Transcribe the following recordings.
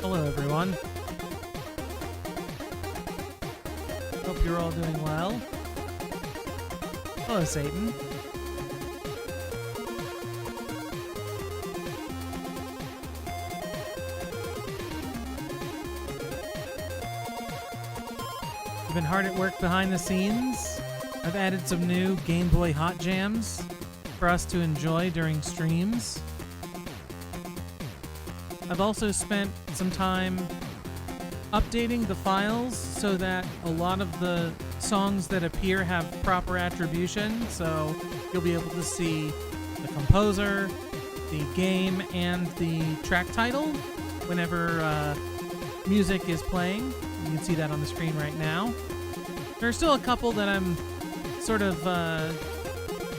Hello, everyone. Hope you're all doing well. Hello, Satan. I've been hard at work behind the scenes. I've added some new Game Boy Hot Jams for us to enjoy during streams. I've also spent some time updating the files so that a lot of the songs that appear have proper attribution, so you'll be able to see the composer, the game, and the track title whenever music is playing. You can see that on the screen right now. There are still a couple that I'm sort of, I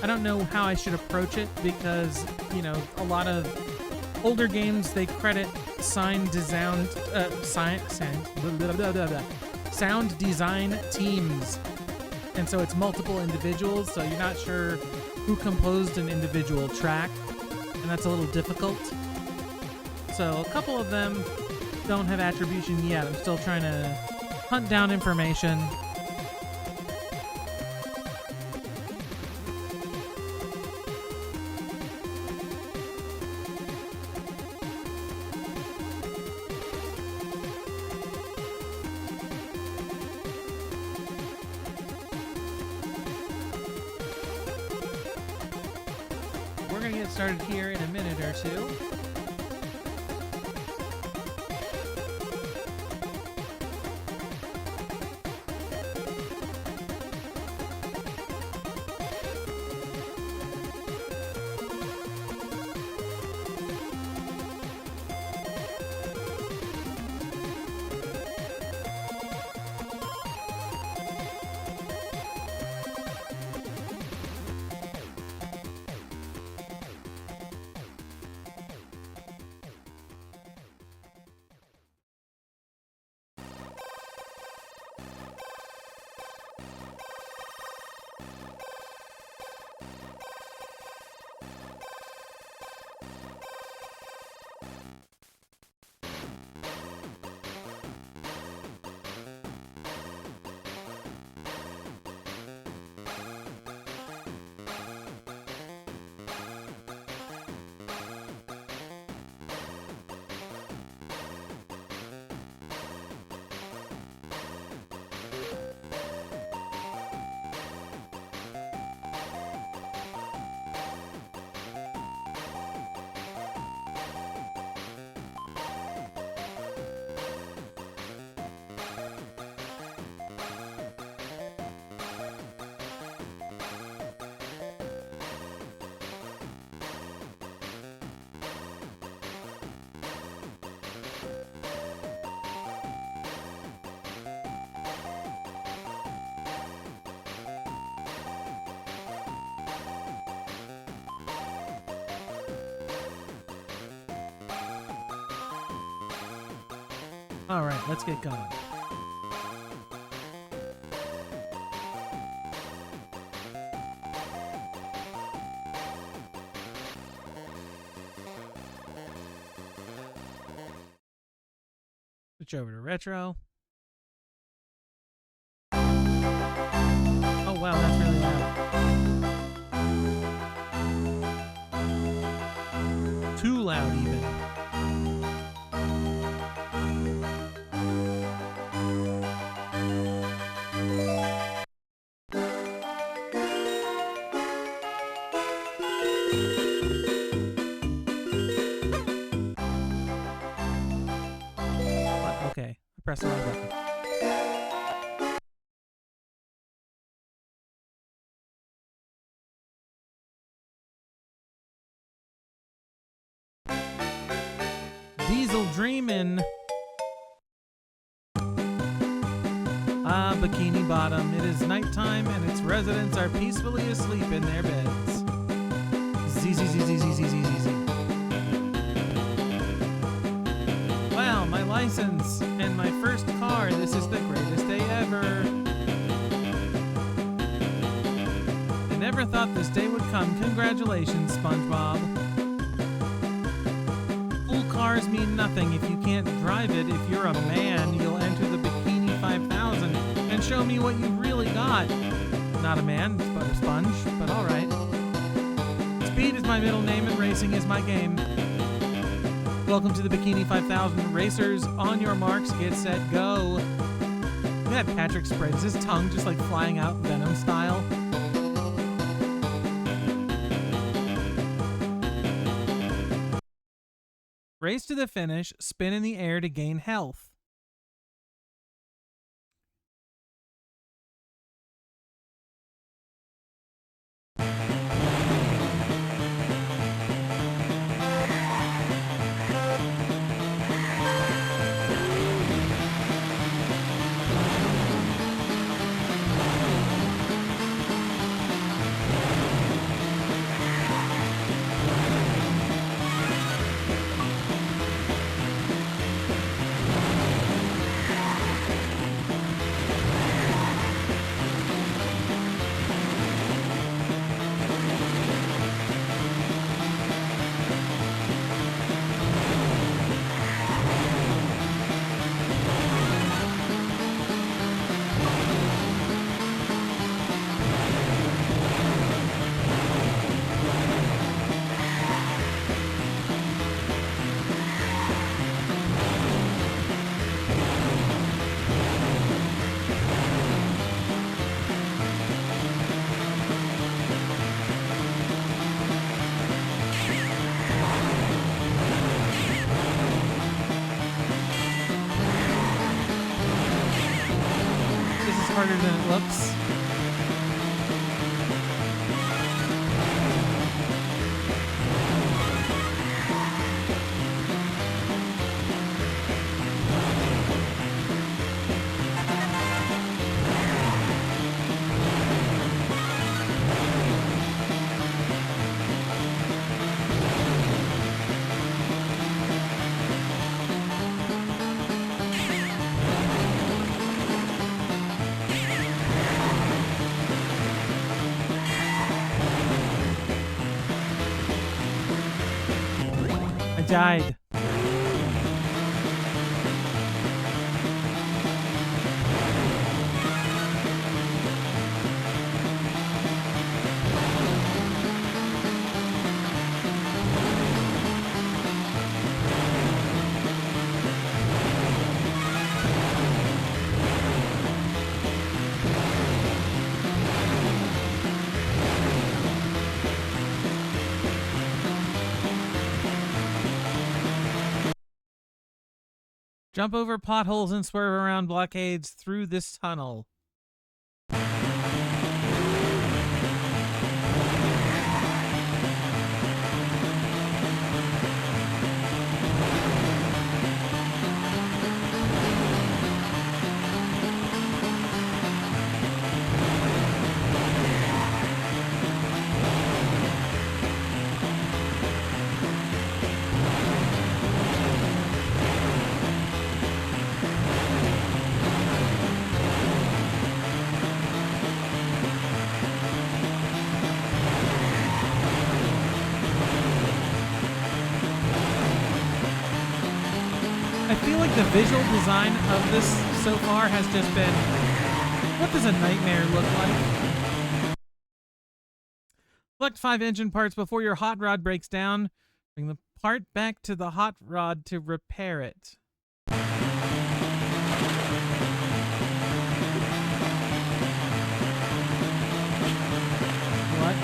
don't know how I should approach it because, you know, a lot of older games, they credit sound design teams. And so it's multiple individuals, so you're not sure who composed an individual track, and that's a little difficult. So a couple of them don't have attribution yet. I'm still trying to hunt down information. We're going to get started here in a minute or two. All right, let's get going. Switch over to retro. Oh wow, that's really loud. Too loud even. Okay, I pressed the wrong button. Diesel dreamin'. Ah, Bikini Bottom. It is nighttime and its residents are peacefully asleep in their beds. Z. Wow, my license and my first car. This is the greatest day ever. I never thought this day would come. Congratulations, Spongebob. Full car cars mean nothing if you can't drive it. If you're a man, you'll enter the Bikini 5000 and show me what you've really got. Not a man, but a sponge, but alright. Speed is my middle name and racing is my game. Welcome to the Bikini 5000. Racers, on your marks, get set, go. Look at that Patrick spread. Is his tongue just like flying out Venom style? Race to the finish, spin in the air to gain health. Harder than it looks. Died. Jump over potholes and swerve around blockades through this tunnel. I feel like the visual design of this so far has just been, what does a nightmare look like? Collect 5 engine parts before your hot rod breaks down. Bring the part back to the hot rod to repair it. What?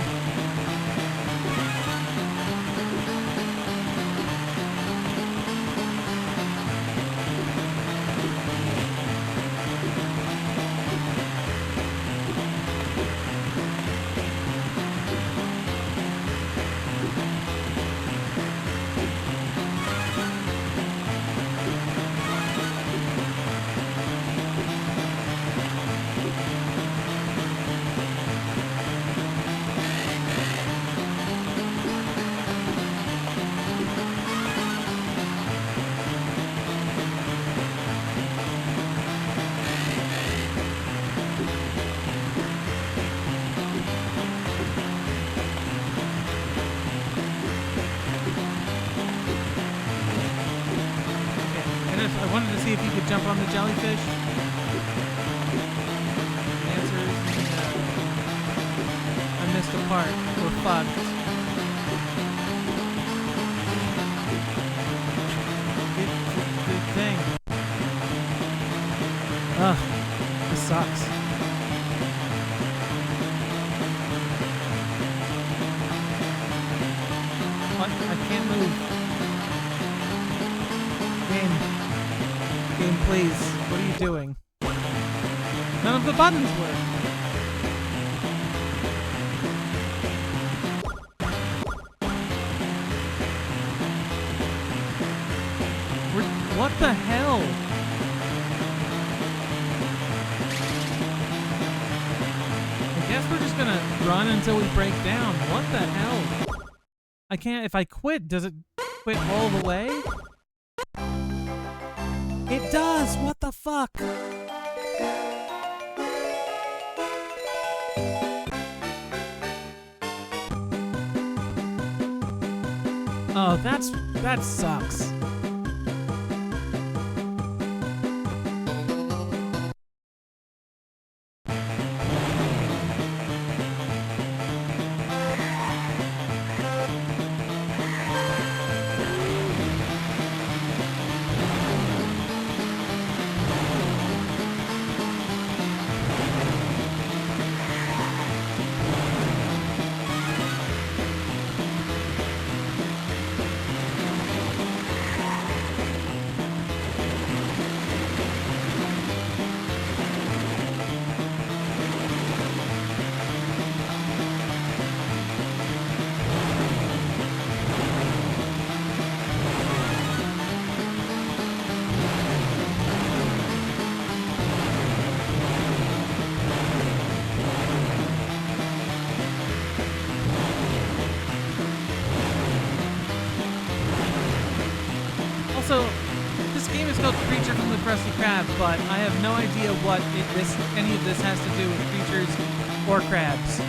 see if you could jump on the jellyfish? The answer is no. I missed a part. We're fucked. Good thing. Ugh, this sucks. What? I can't move. Game, please. What are you doing? None of the buttons work. What the hell? I guess we're just gonna run until we break down. What the hell? I can't. If I quit, does it quit all the way? It does! What the fuck? Oh, that sucks. Also, this game is called Creature from the Krusty Krab, but I have no idea what any of this has to do with creatures or crabs.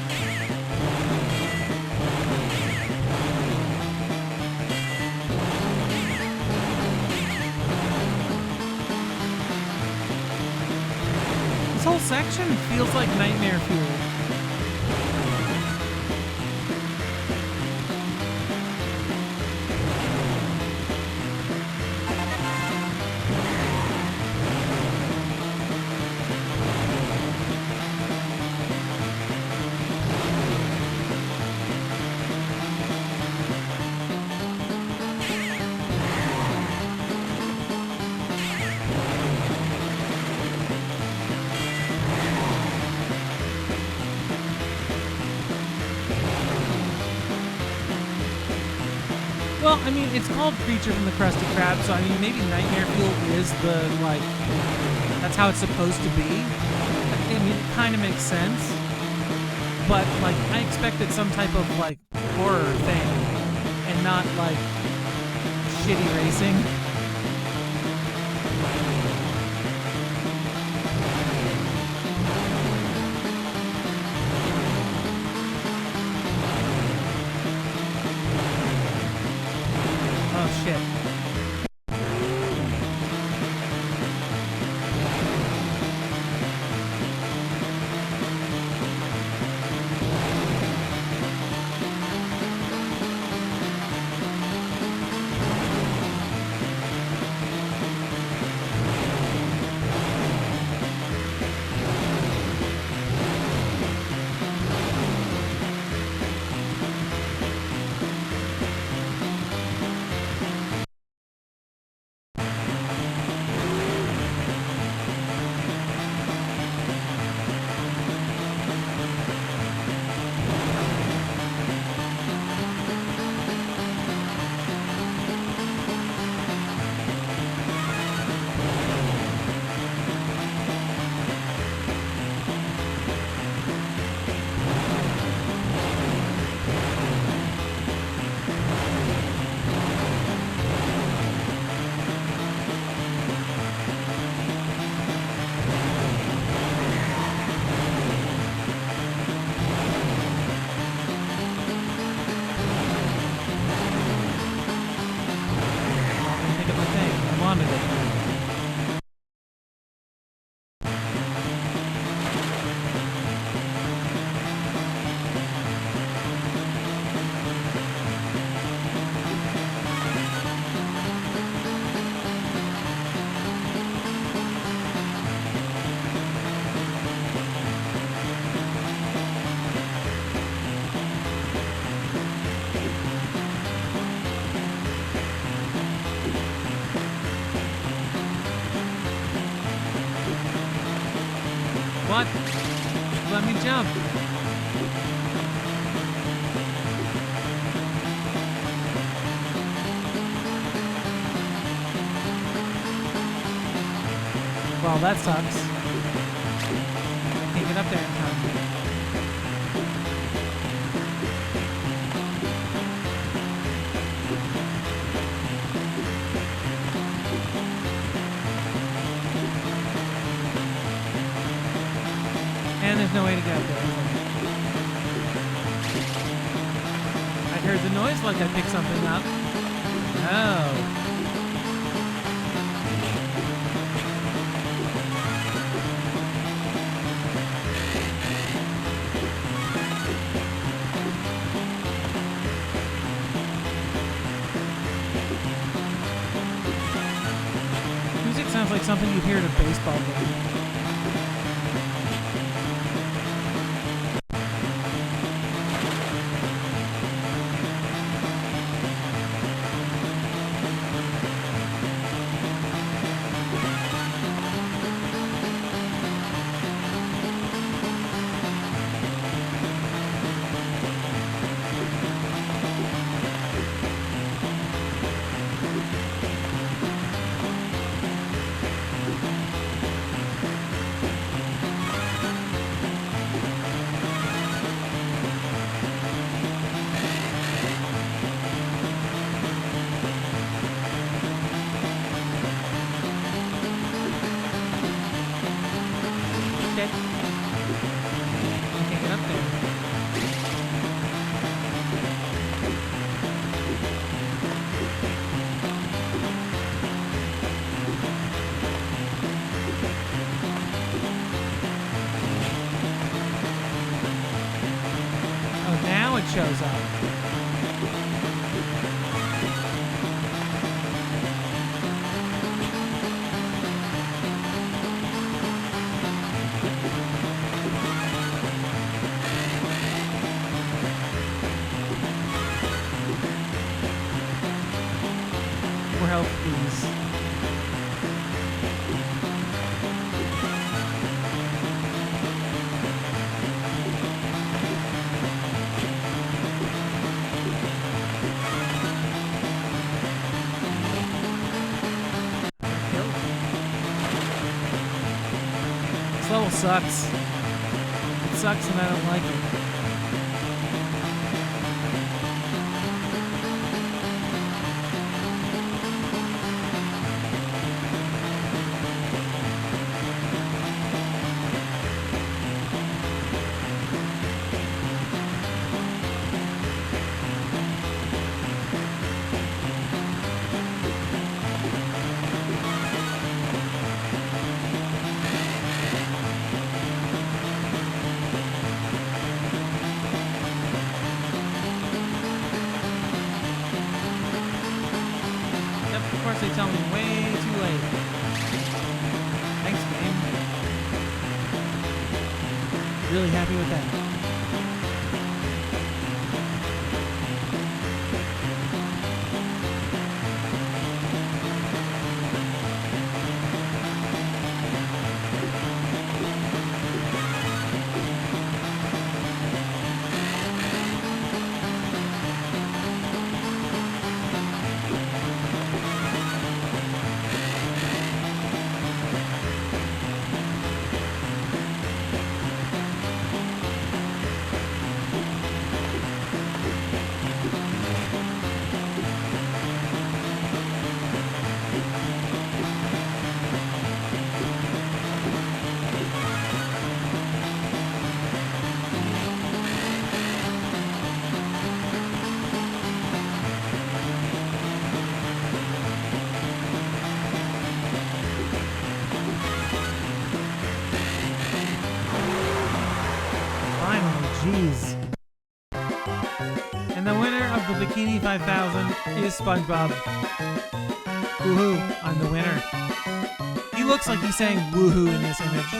This whole section feels like nightmare fuel. Well, I mean, it's called Creature from the Krusty Krab, so I mean, maybe Nightmare Fuel is the, like, that's how it's supposed to be. I mean, it kind of makes sense. But, like, I expected some type of, like, horror thing, and not, like, shitty racing. Oh, shit. What? Let me jump. Well, that sucks. Can't get up there in time. And there's no way to get up there. I heard the noise like I picked something up. Oh. Music sounds like something you'd hear at a baseball game. Shows up. More help, please. Level sucks. It sucks and I don't like it. They tell me way too late. Thanks, game. Really happy with that. Jeez. And the winner of the Bikini 5000 is Spongebob. Woohoo, I'm the winner. He looks like he's saying woohoo in this image.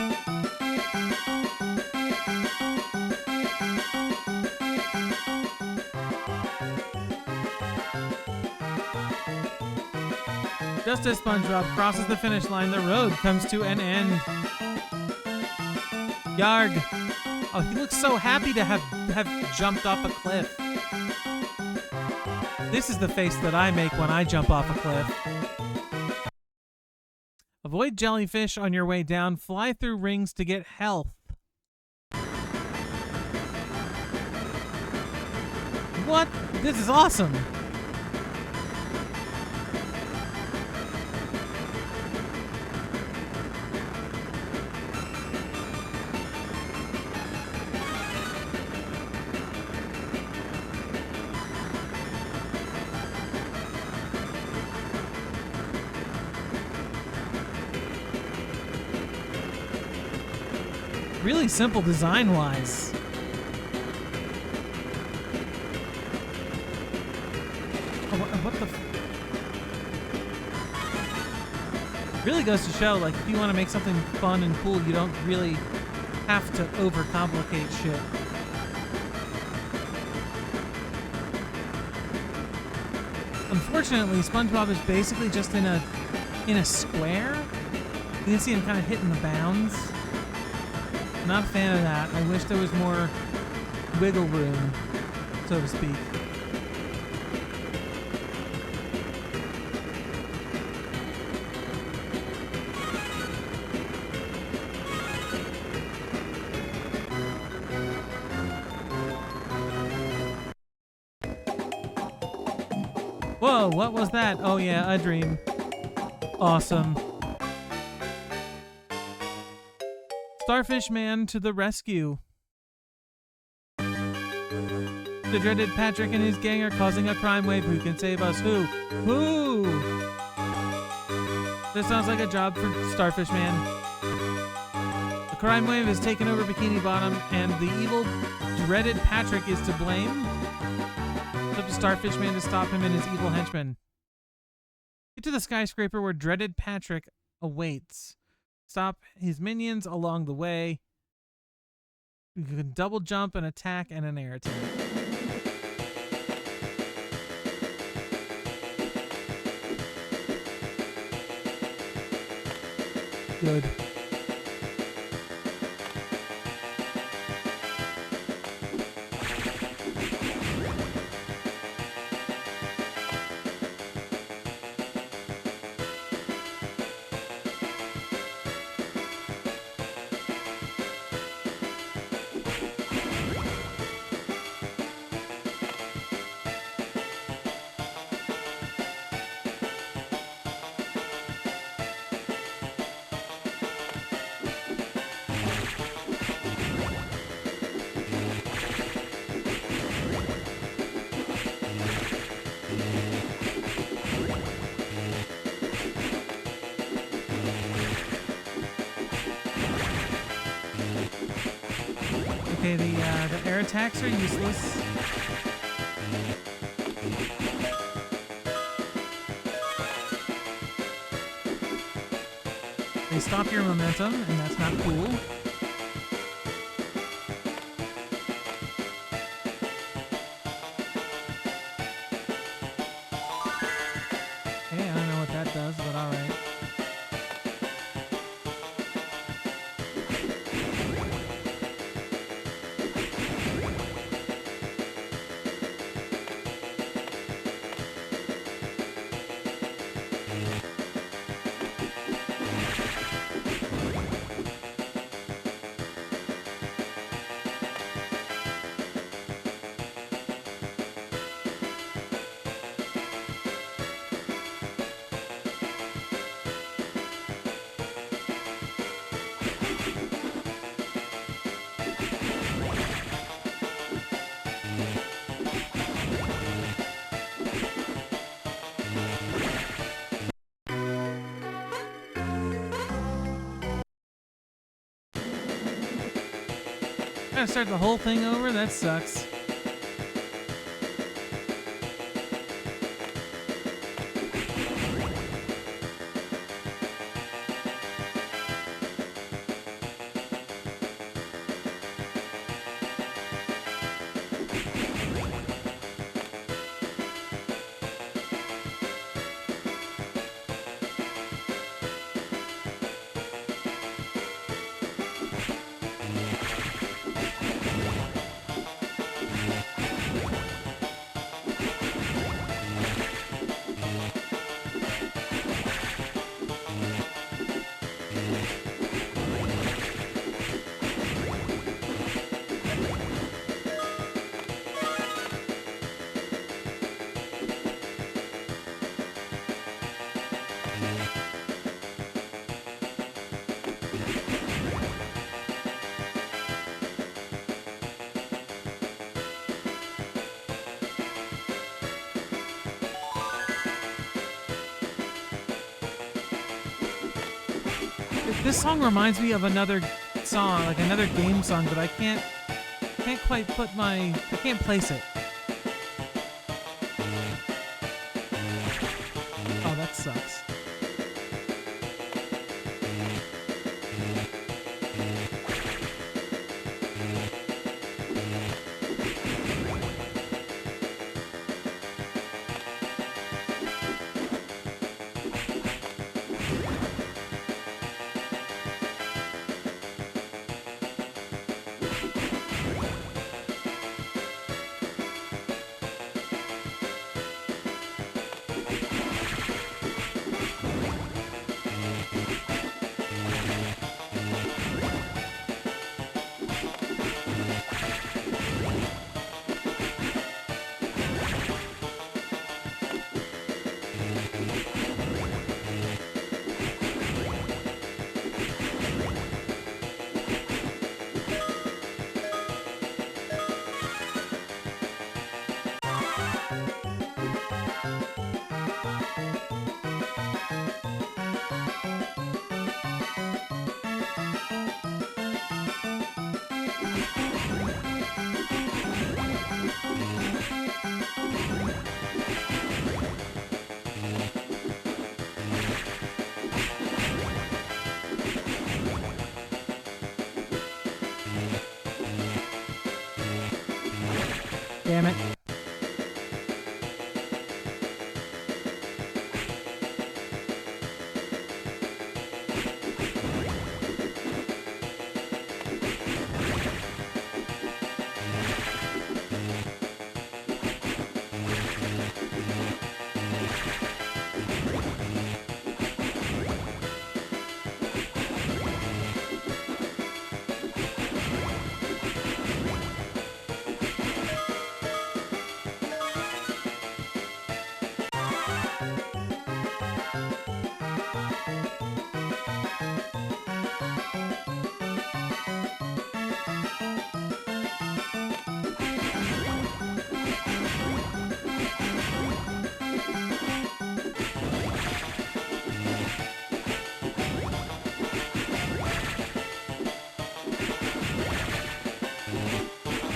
Just as Spongebob crosses the finish line, the road comes to an end. Yarg. Oh, he looks so happy to have jumped off a cliff. This is the face that I make when I jump off a cliff. Avoid jellyfish on your way down. Fly through rings to get health. What? This is awesome. Really simple design-wise. What the? Really goes to show, like, if you want to make something fun and cool, you don't really have to overcomplicate shit. Unfortunately, Spongebob is basically just in a square. You can see him kind of hitting the bounds. Not a fan of that. I wish there was more wiggle room, so to speak. Whoa, what was that? Oh yeah, a dream. Awesome. Starfish Man to the rescue. The dreaded Patrick and his gang are causing a crime wave. Who can save us? Who? Who? This sounds like a job for Starfish Man. The crime wave has taken over Bikini Bottom, and the evil dreaded Patrick is to blame. It's up to Starfish Man to stop him and his evil henchmen. Get to the skyscraper where dreaded Patrick awaits. Stop his minions along the way. You can double jump, an attack, and an air attack. Good. Okay, the air attacks are useless. They stop your momentum, and that's not cool. Okay, I don't know what that does, but alright. Gotta start the whole thing over? That sucks. This song reminds me of another song, like another game song, but I can't quite I can't place it. Oh, that sucks. Damn it.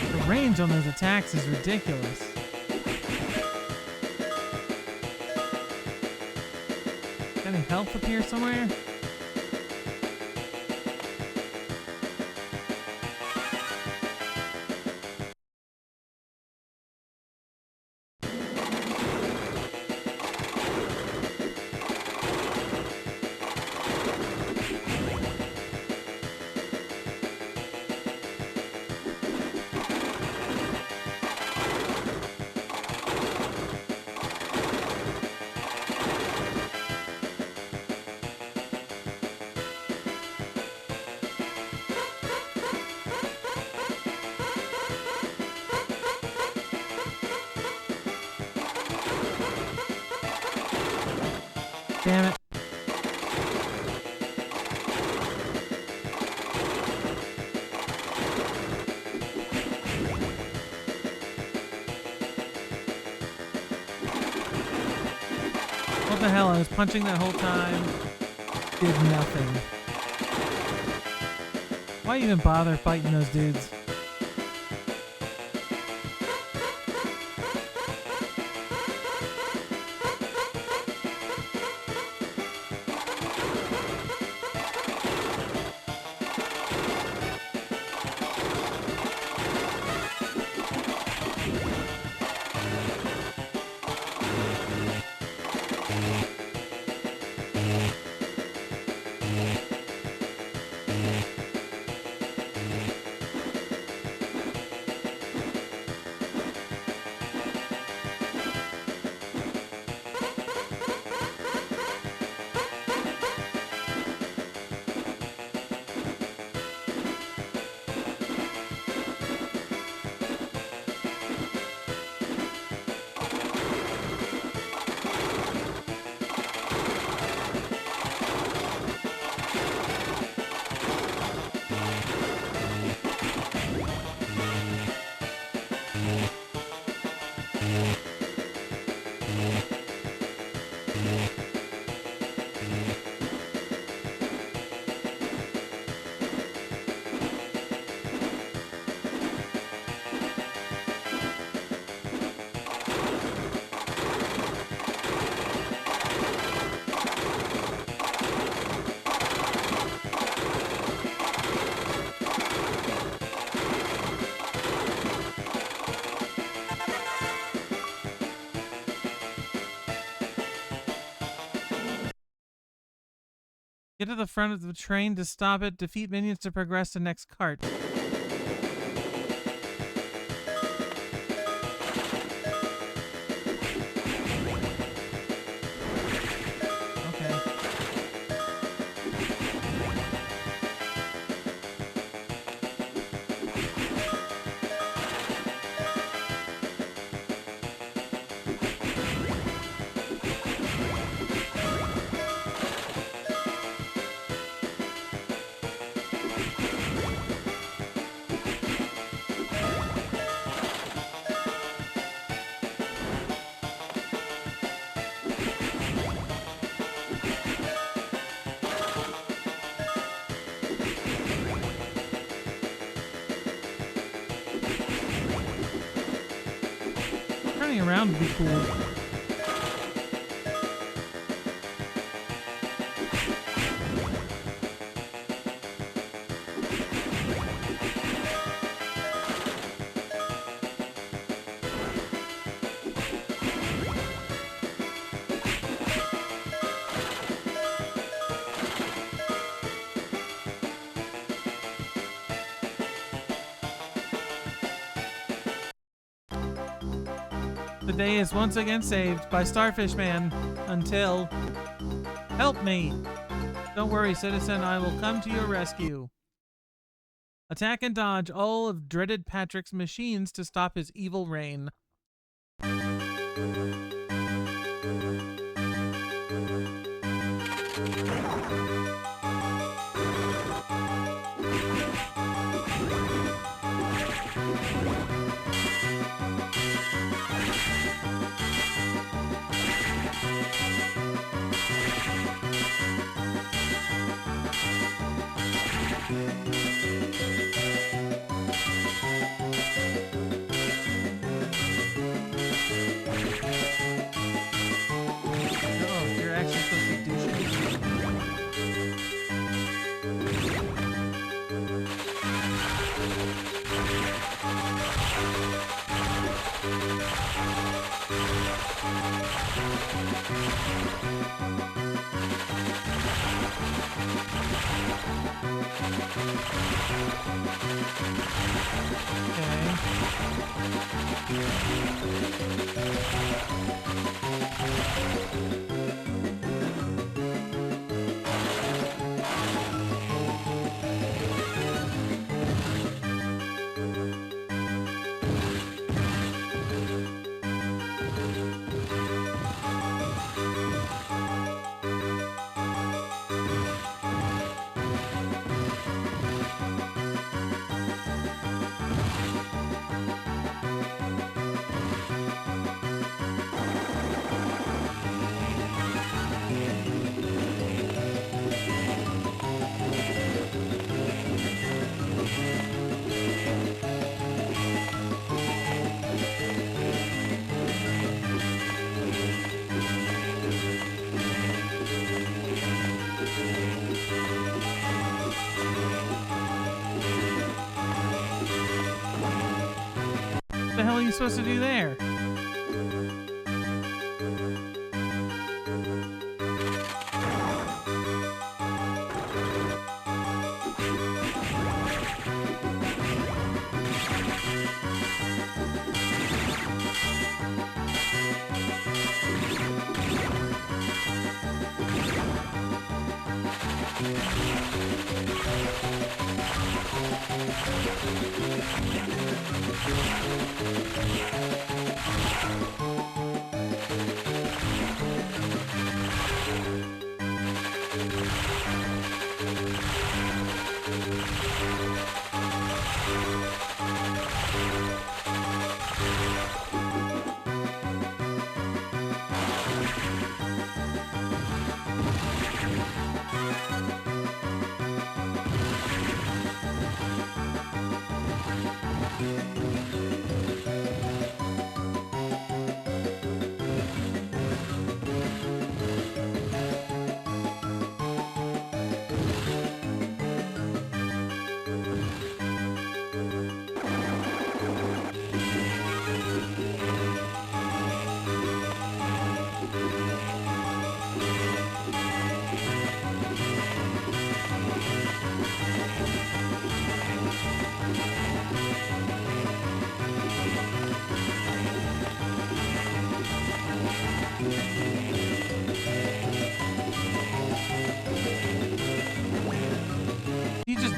The range on those attacks is ridiculous. Got any health up here somewhere? Damn it. What the hell? I was punching that whole time. Did nothing. Why even bother fighting those dudes? Get to the front of the train to stop it. Defeat minions to progress to next cart. Turning around would be cool. The day is once again saved by Starfish Man until... Help me! Don't worry, citizen, I will come to your rescue. Attack and dodge all of dreaded Patrick's machines to stop his evil reign. What the hell are you supposed to do there?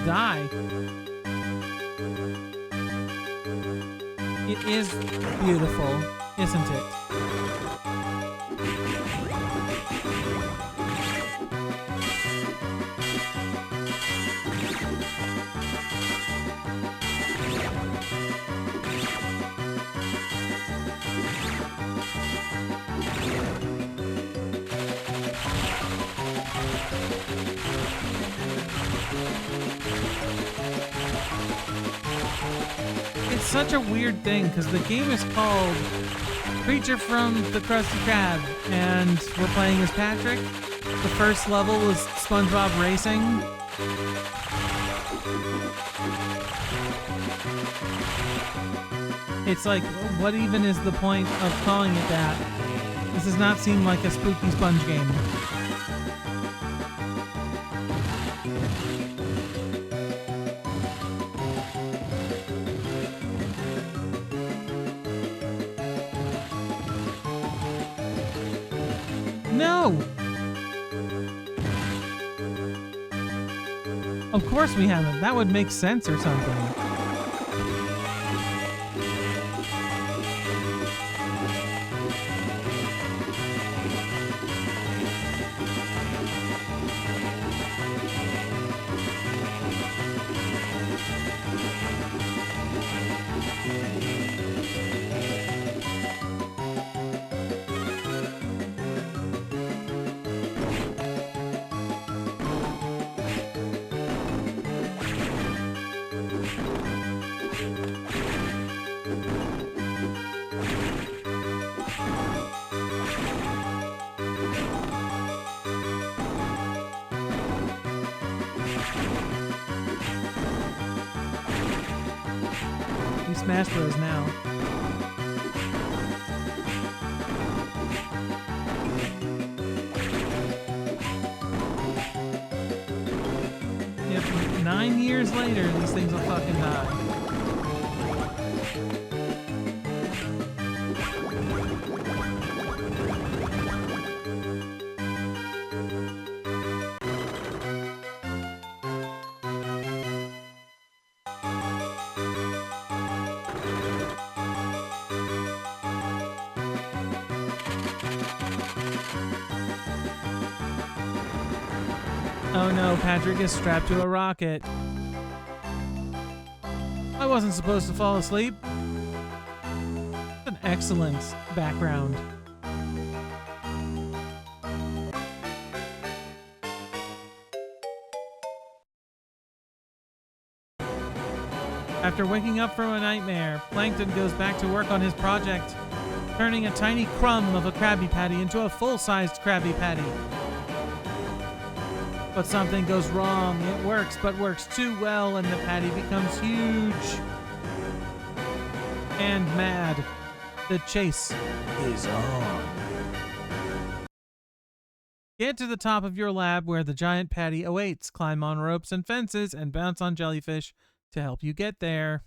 die. It is beautiful, isn't it? It's such a weird thing because the game is called Creature from the Krusty Krab, and we're playing as Patrick. The first level was SpongeBob Racing. It's like, what even is the point of calling it that? This does not seem like a spooky sponge game. No! Of course we haven't. That would make sense or something. Smash Bros. Now. Yep, 9 years later, these things will fucking die. Oh no, Patrick is strapped to a rocket. I wasn't supposed to fall asleep. An excellent background. After waking up from a nightmare, Plankton goes back to work on his project, turning a tiny crumb of a Krabby Patty into a full-sized Krabby Patty. But something goes wrong. It works, but works too well, and the patty becomes huge and mad. The chase is on. Get to the top of your lab where the giant patty awaits. Climb on ropes and fences and bounce on jellyfish to help you get there.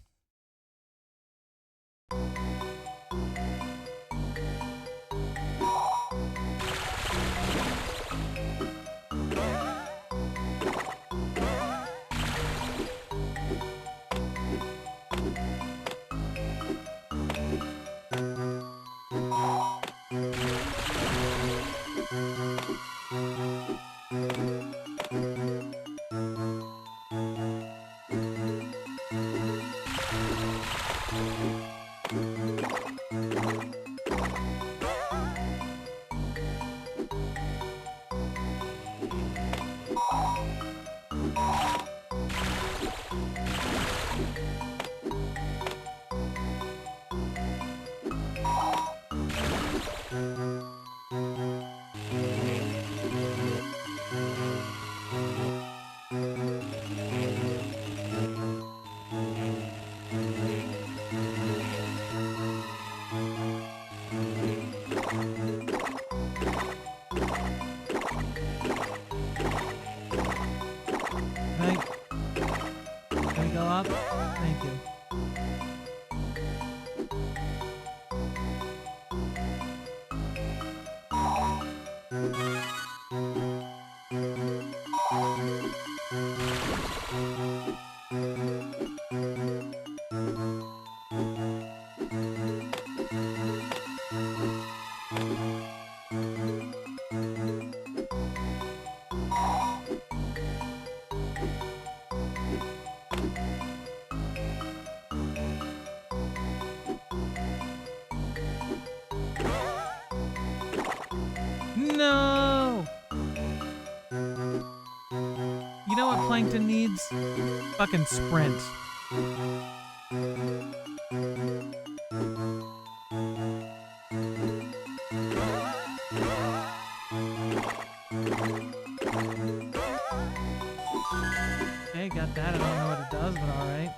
Can we go up? Thank you. Plankton needs? Fucking sprint. Okay, got that. I don't know what it does, but alright.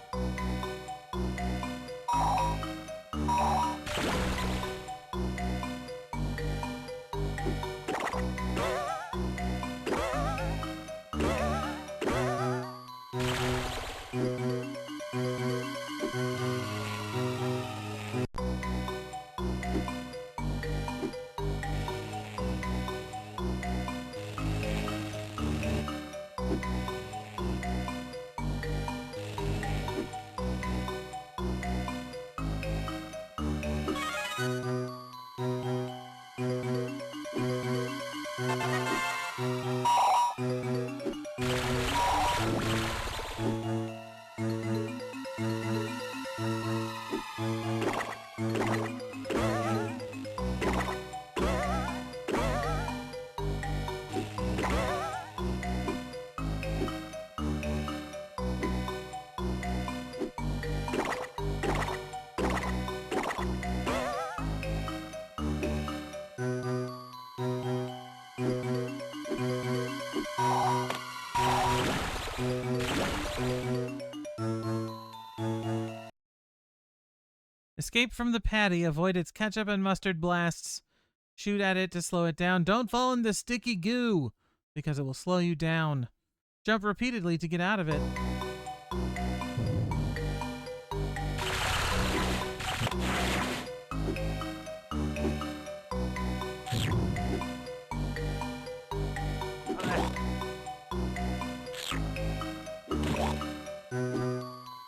Escape from the patty. Avoid its ketchup and mustard blasts. Shoot at it to slow it down. Don't fall in the sticky goo, because it will slow you down. Jump repeatedly to get out of it.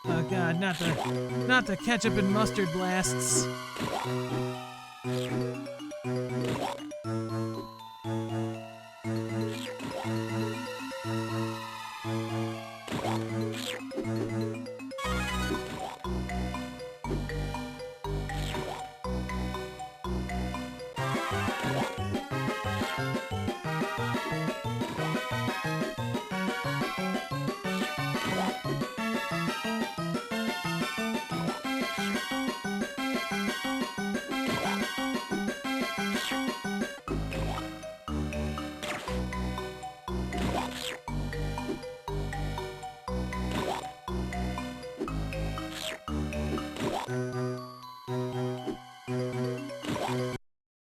Oh god, not the ketchup and mustard blasts.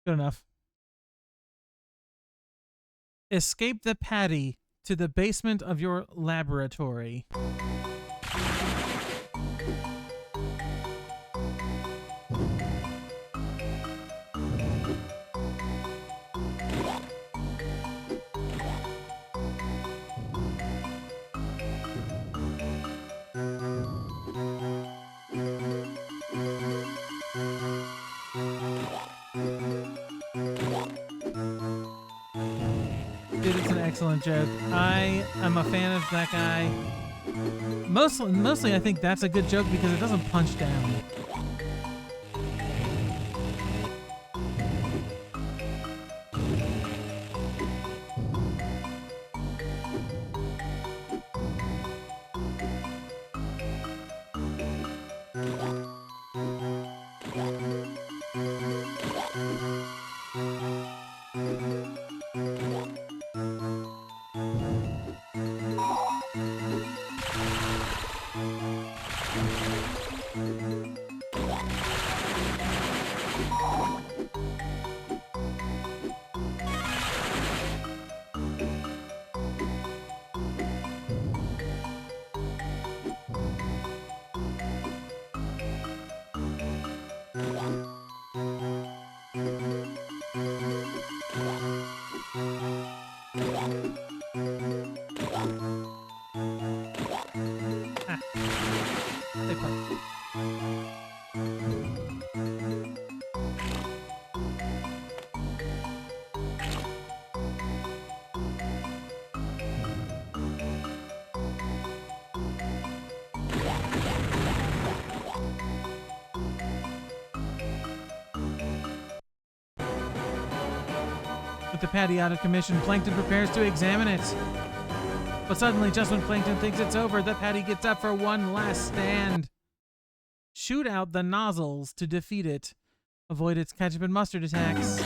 Good enough. Escape the patty to the basement of your laboratory. Dude, it's an excellent joke. I am a fan of that guy. Mostly I think that's a good joke because it doesn't punch down. With the patty out of commission, Plankton prepares to examine it. But suddenly, just when Plankton thinks it's over, the patty gets up for one last stand. Shoot out the nozzles to defeat it. Avoid its ketchup and mustard attacks.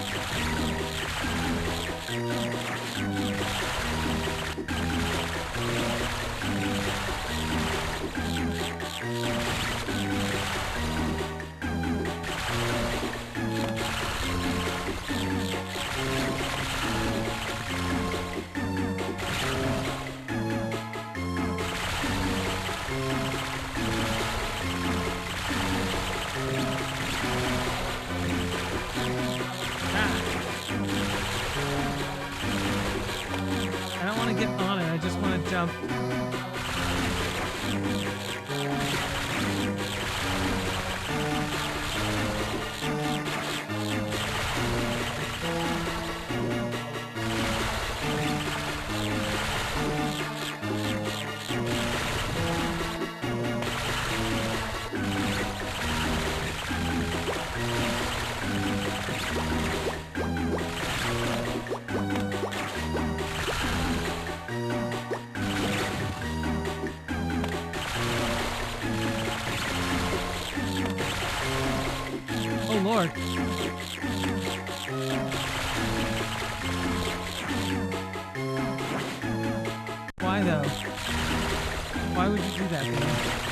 I don't want to get on it, I just want to jump. Oh, Lord. Why, though? Why would you do that, man?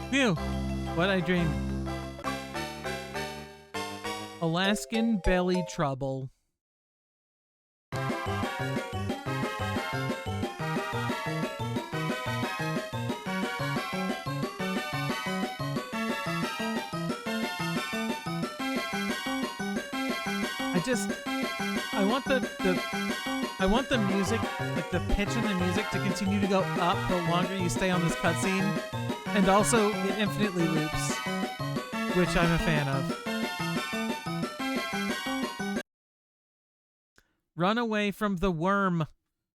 Phew, what I dreamed. Alaskan belly trouble. I want the music, like the pitch in the music, to continue to go up the longer you stay on this cutscene, and also it infinitely loops, which I'm a fan of. Run away from the worm.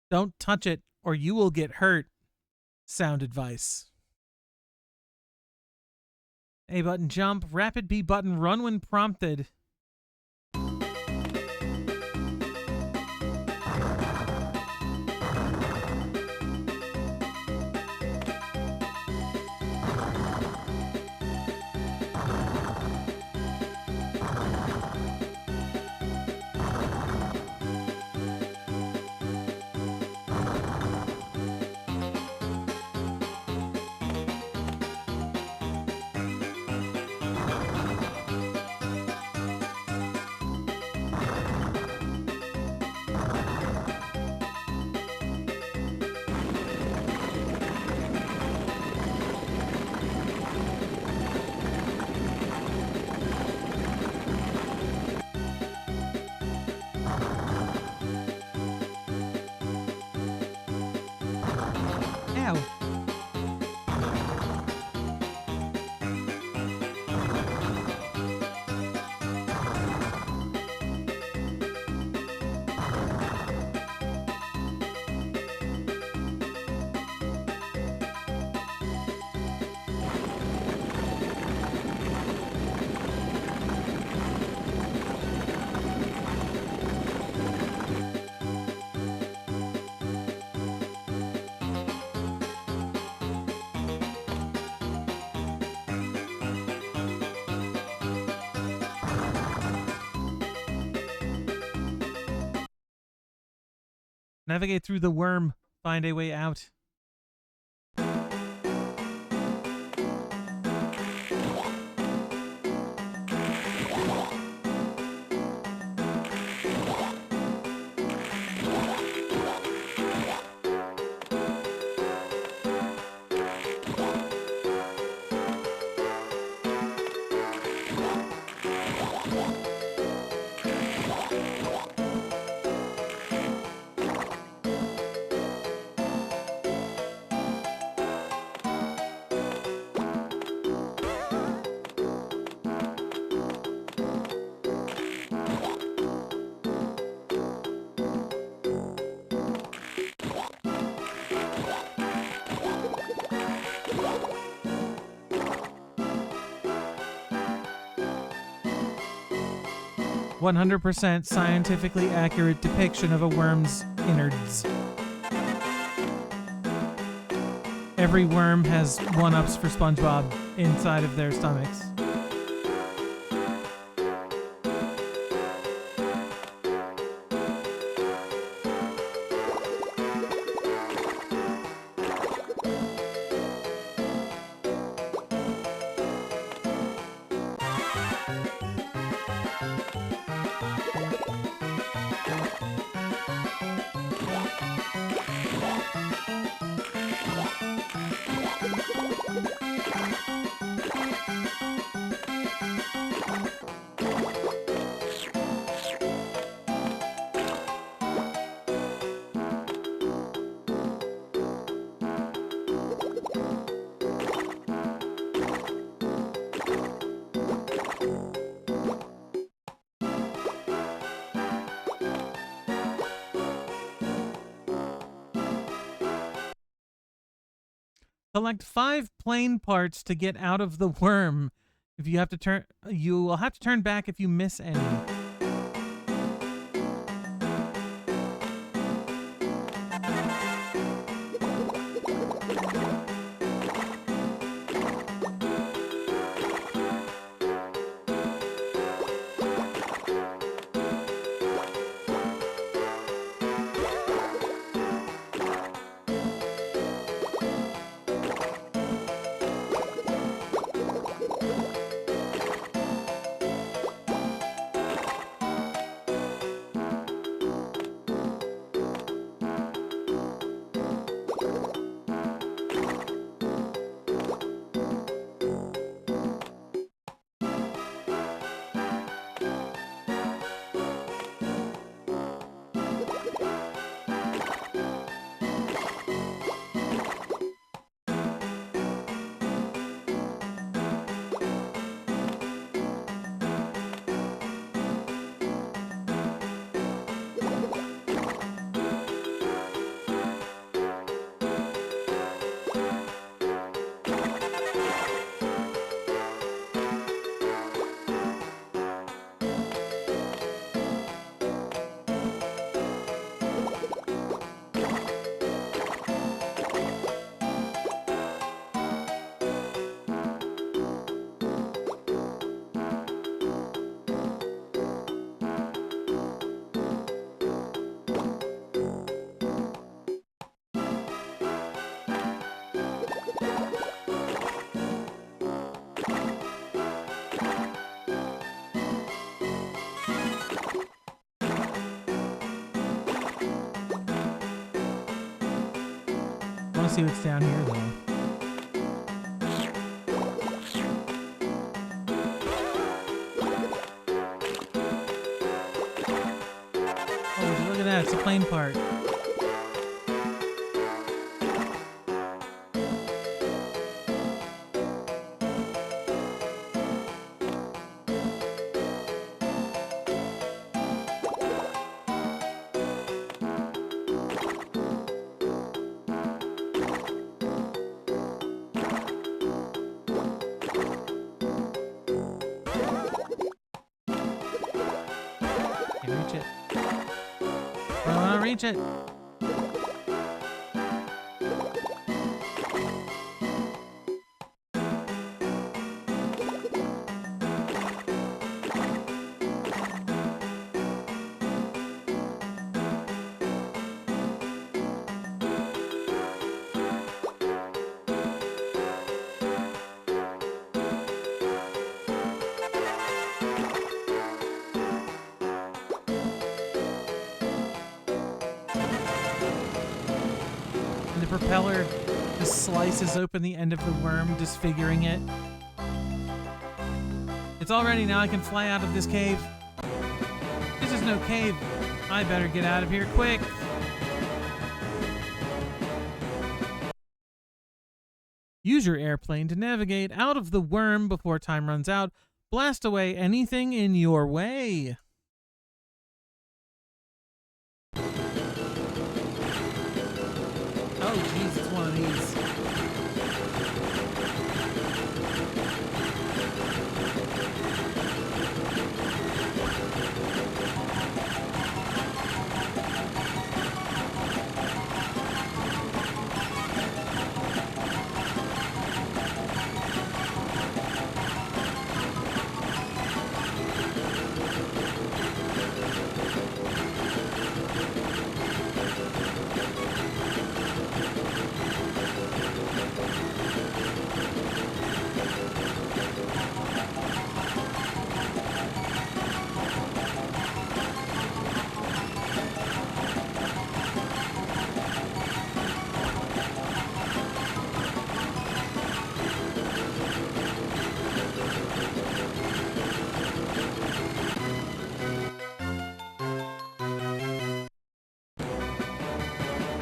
Don't touch it, or you will get hurt. Sound advice. A button jump, rapid B button run when prompted. Navigate through the worm. Find a way out. 100% scientifically accurate depiction of a worm's innards. Every worm has one-ups for Spongebob inside of their stomachs. Collect 5 plain parts to get out of the worm. If you have to turn, you will have to turn back if you miss any. I want to see what's down here, though. Oh, look at that. It's a plane part. Reach it. I want to reach it. the propeller just slices open the end of the worm, disfiguring it. It's all ready now. I can fly out of this cave. This is no cave. I better get out of here quick. Use your airplane to navigate out of the worm before time runs out. Blast away anything in your way. Oh, jeez, it's one of these.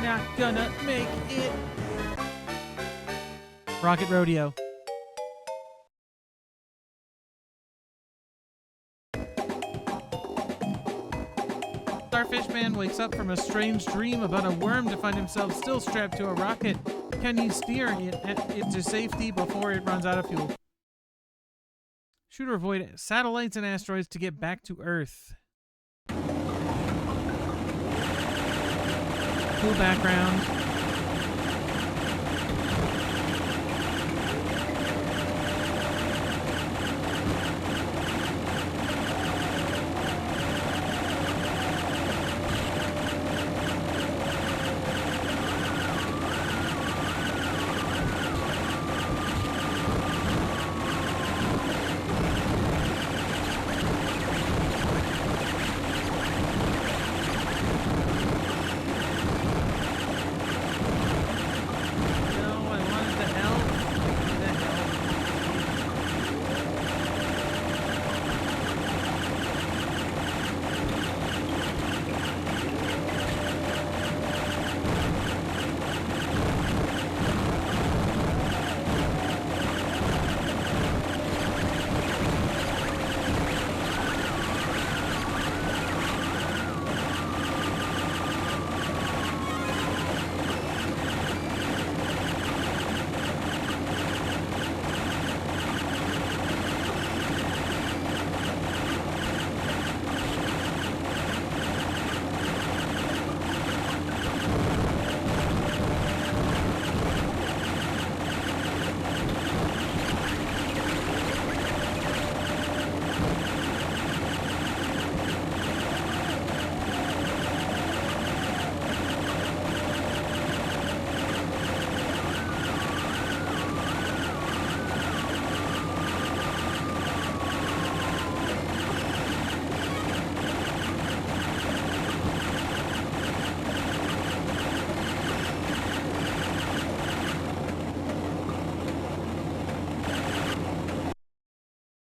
Not gonna make it. Rocket Rodeo. Starfish Man wakes up from a strange dream about a worm to find himself still strapped to a rocket. Can you steer it to safety before it runs out of fuel? Shoot or avoid satellites and asteroids to get back to Earth. Cool background.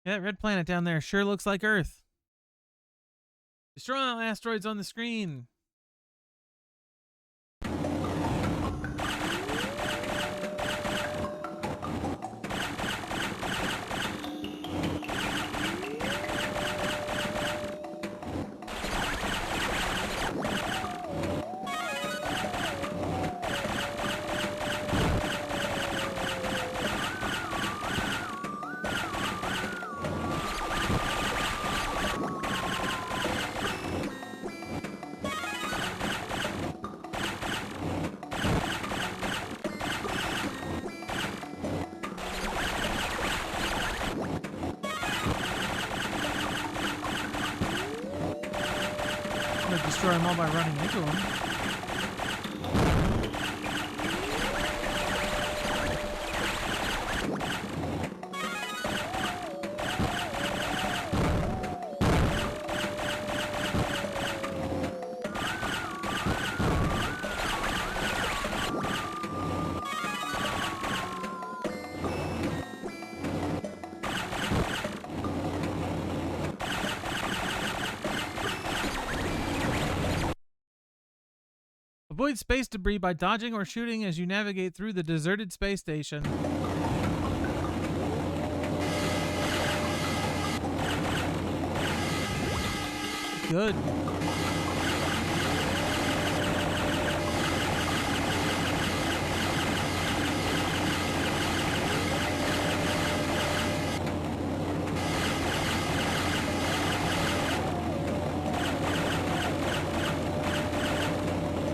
Yeah, that red planet down there sure looks like Earth. Destroy all asteroids on the screen. Destroy them all by running into them. Avoid space debris by dodging or shooting as you navigate through the deserted space station. Good.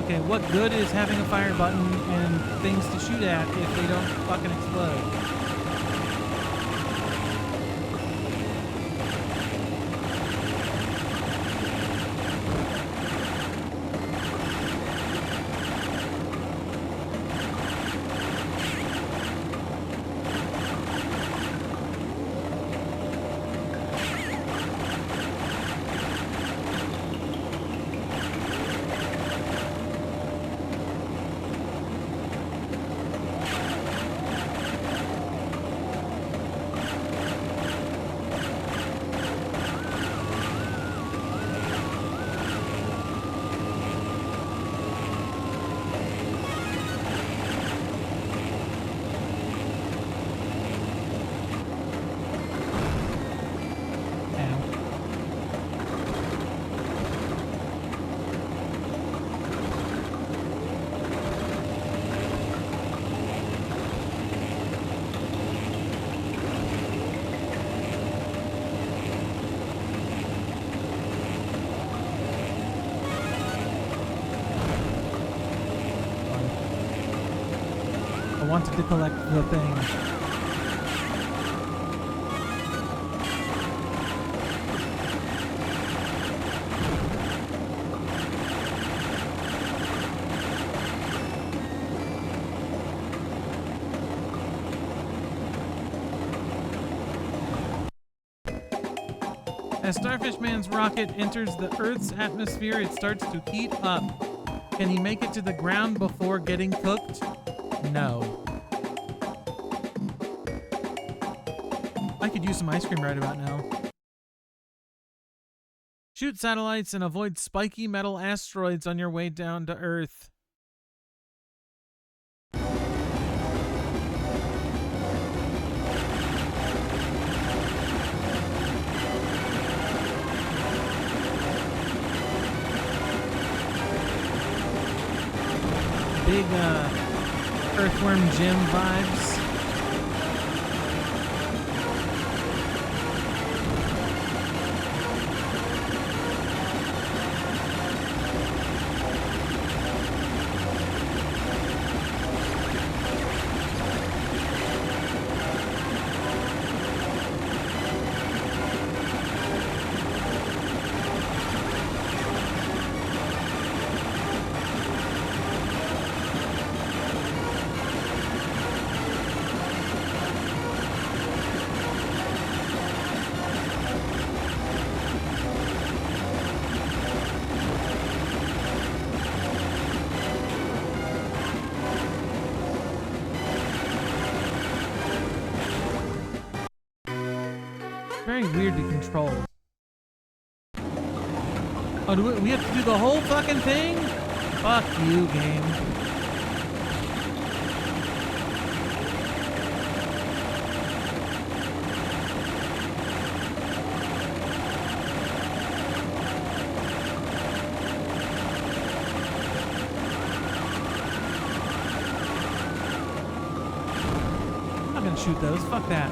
Okay, what good is having a fire button and things to shoot at if they don't fucking explode? I wanted to collect the thing. As Starfish Man's rocket enters the Earth's atmosphere, it starts to heat up. Can he make it to the ground before getting cooked? No. I could use some ice cream right about now. Shoot satellites and avoid spiky metal asteroids on your way down to Earth. Big, Earthworm Jim vibes. Very weird to control. Oh, do we have to do the whole fucking thing? Fuck you, game. I'm not gonna shoot those. Fuck that.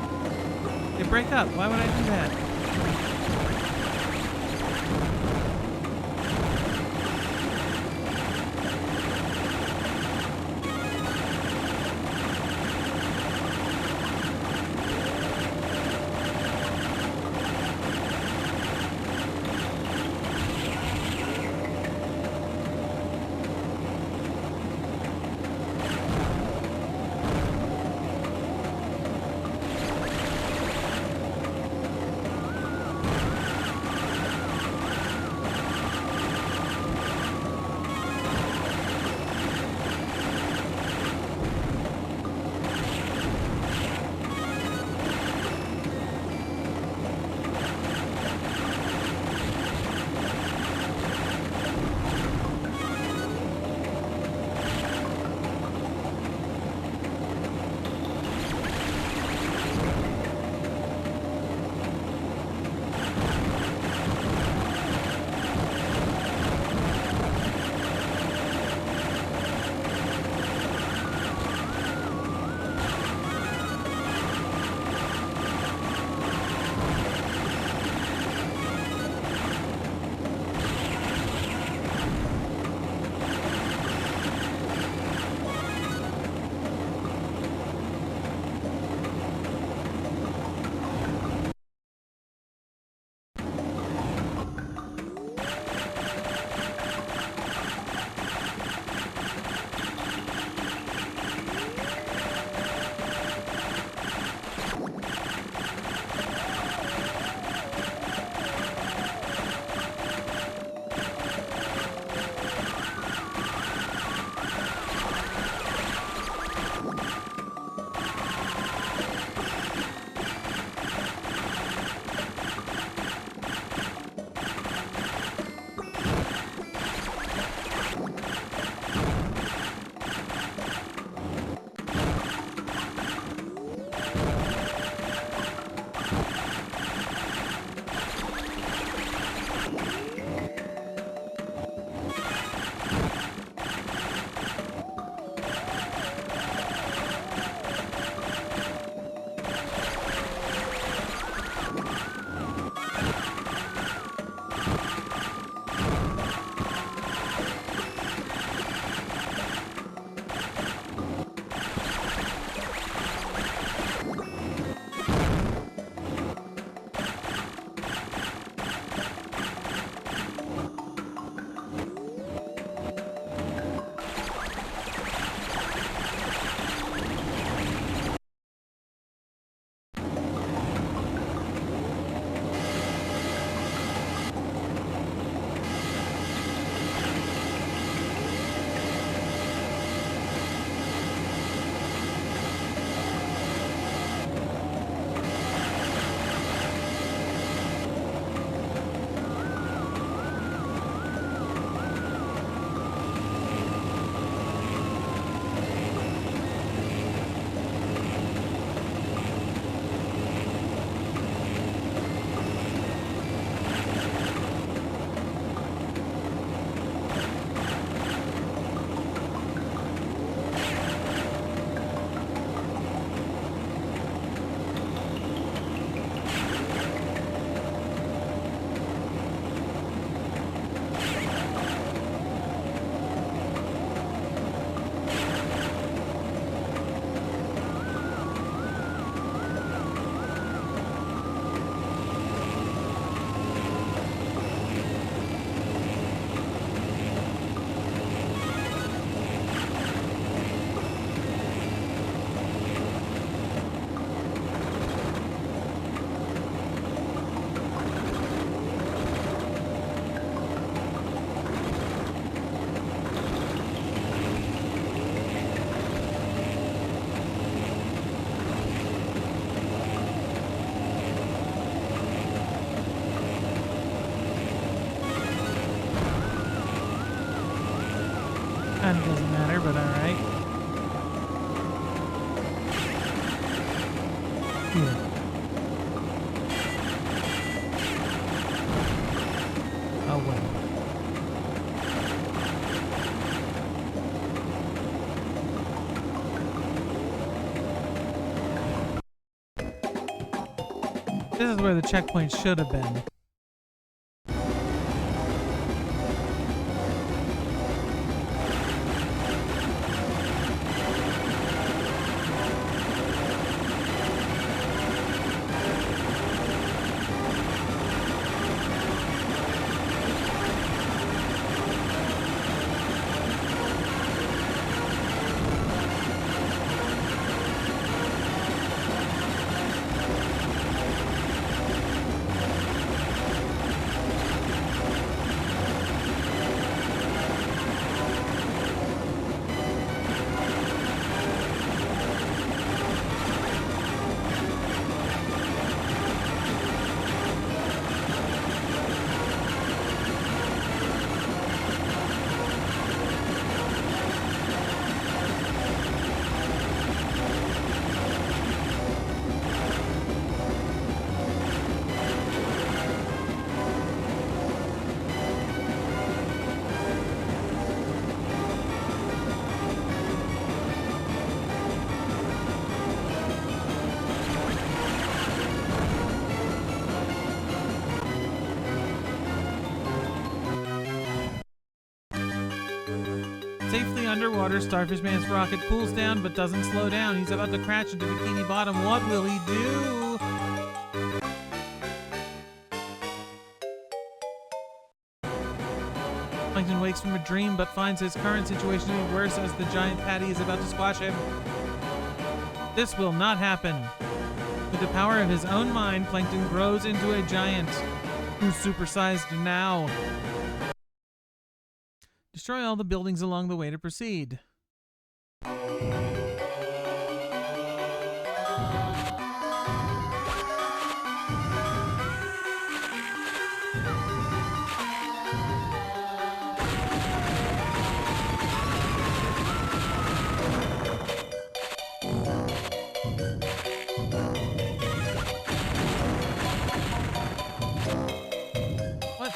They break up. Why would I do that? This is where the checkpoint should have been. Safely underwater, Starfish Man's rocket cools down but doesn't slow down. He's about to crash into Bikini Bottom. What will he do? Plankton wakes from a dream but finds his current situation to be worse as the giant patty is about to squash him. This will not happen. With the power of his own mind, Plankton grows into a giant who's supersized now. Destroy all the buildings along the way to proceed. What?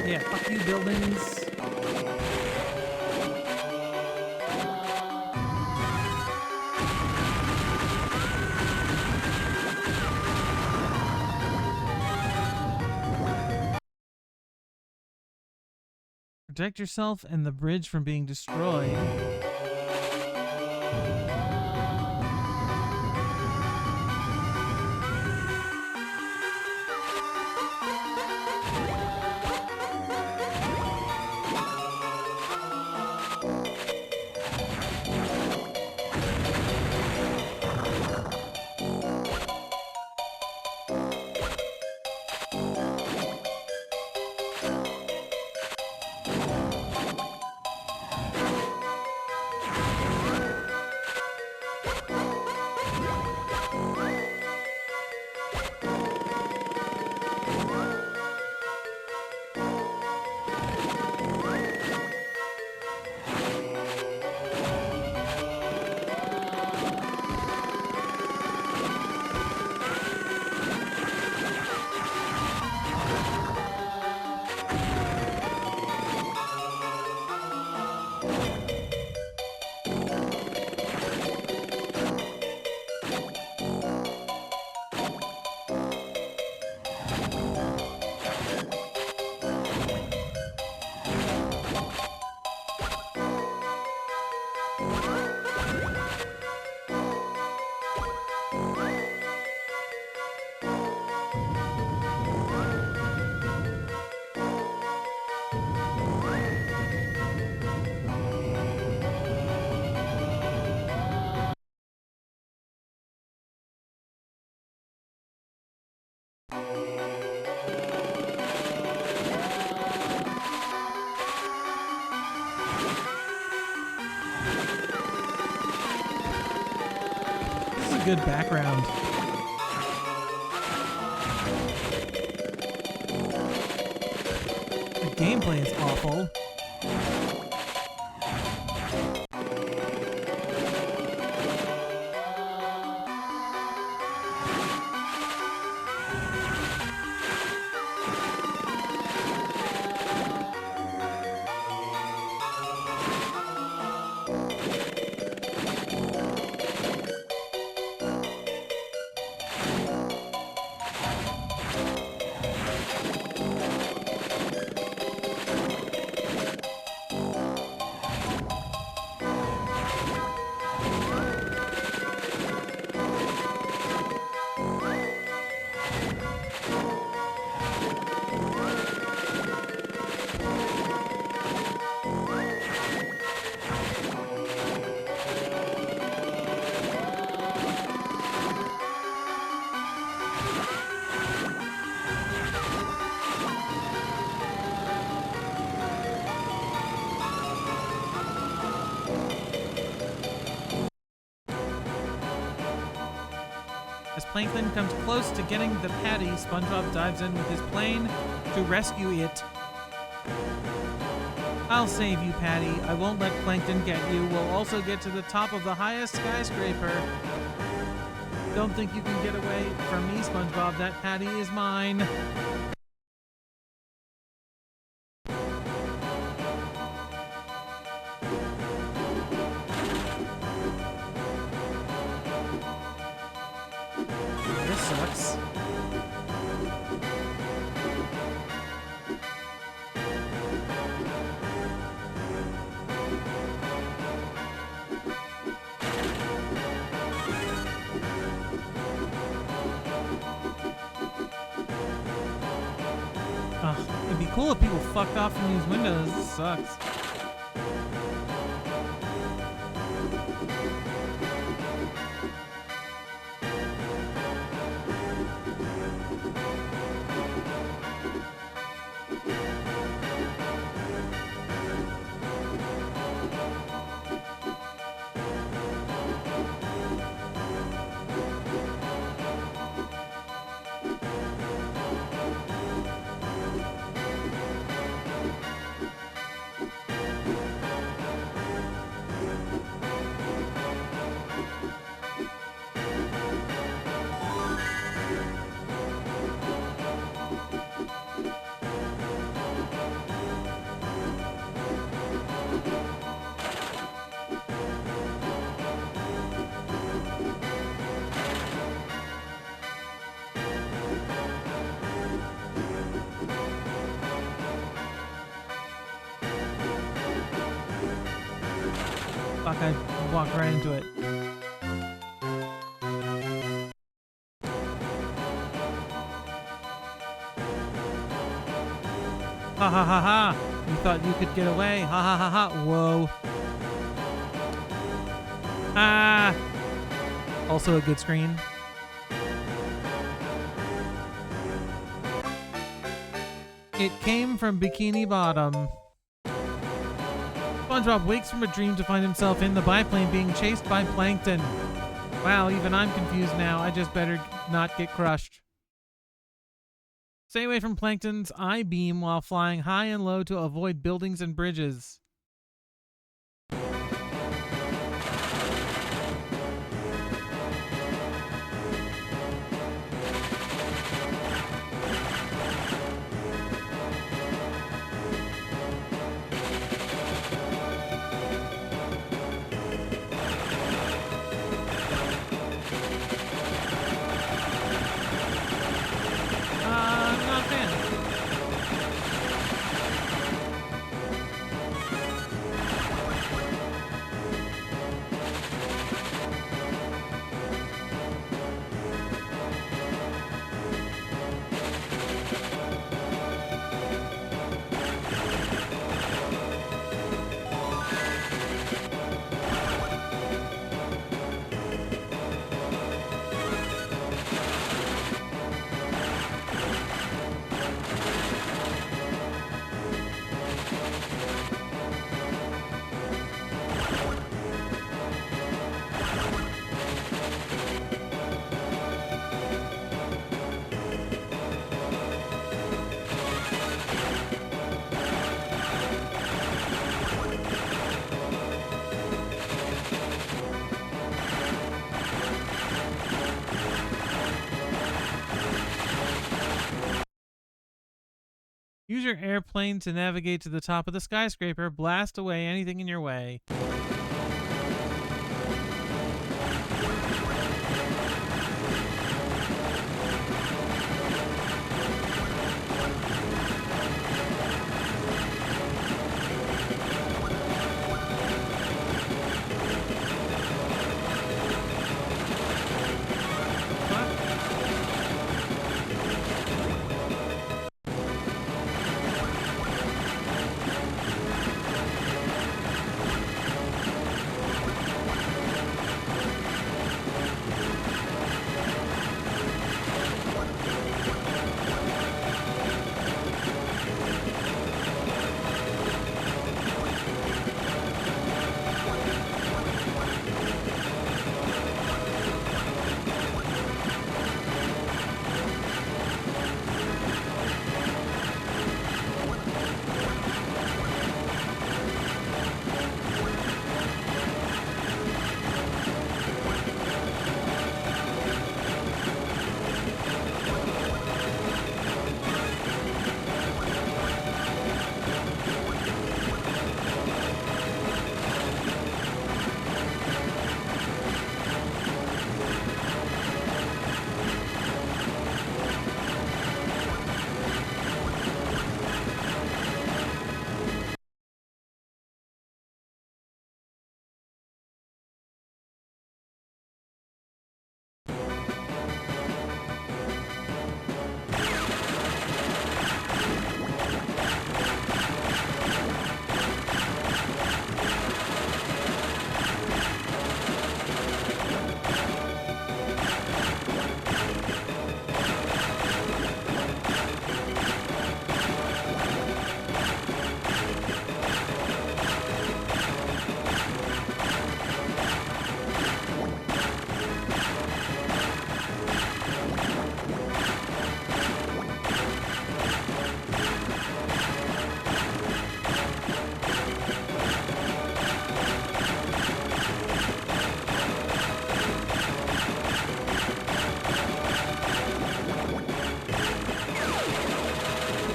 Yeah, fuck you, buildings. Protect yourself and the bridge from being destroyed. good background. The gameplay is awful. As Plankton comes close to getting the patty, SpongeBob dives in with his plane to rescue it. I'll save you, Patty. I won't let Plankton get you. We'll also get to the top of the highest skyscraper. Don't think you can get away from me, SpongeBob. That patty is mine. This sucks. It'd be cool if people fucked off from these windows. This sucks. Fuck, I walked right into it. Ha ha ha ha! You thought you could get away? Ha ha ha ha! Whoa. Ah! Also a good screen. It came from Bikini Bottom. SpongeBob wakes from a dream to find himself in the biplane being chased by Plankton. Wow, even I'm confused now. I just better not get crushed. Stay away from Plankton's eye beam while flying high and low to avoid buildings and bridges. Not a fan. Use your airplane to navigate to the top of the skyscraper. Blast away anything in your way.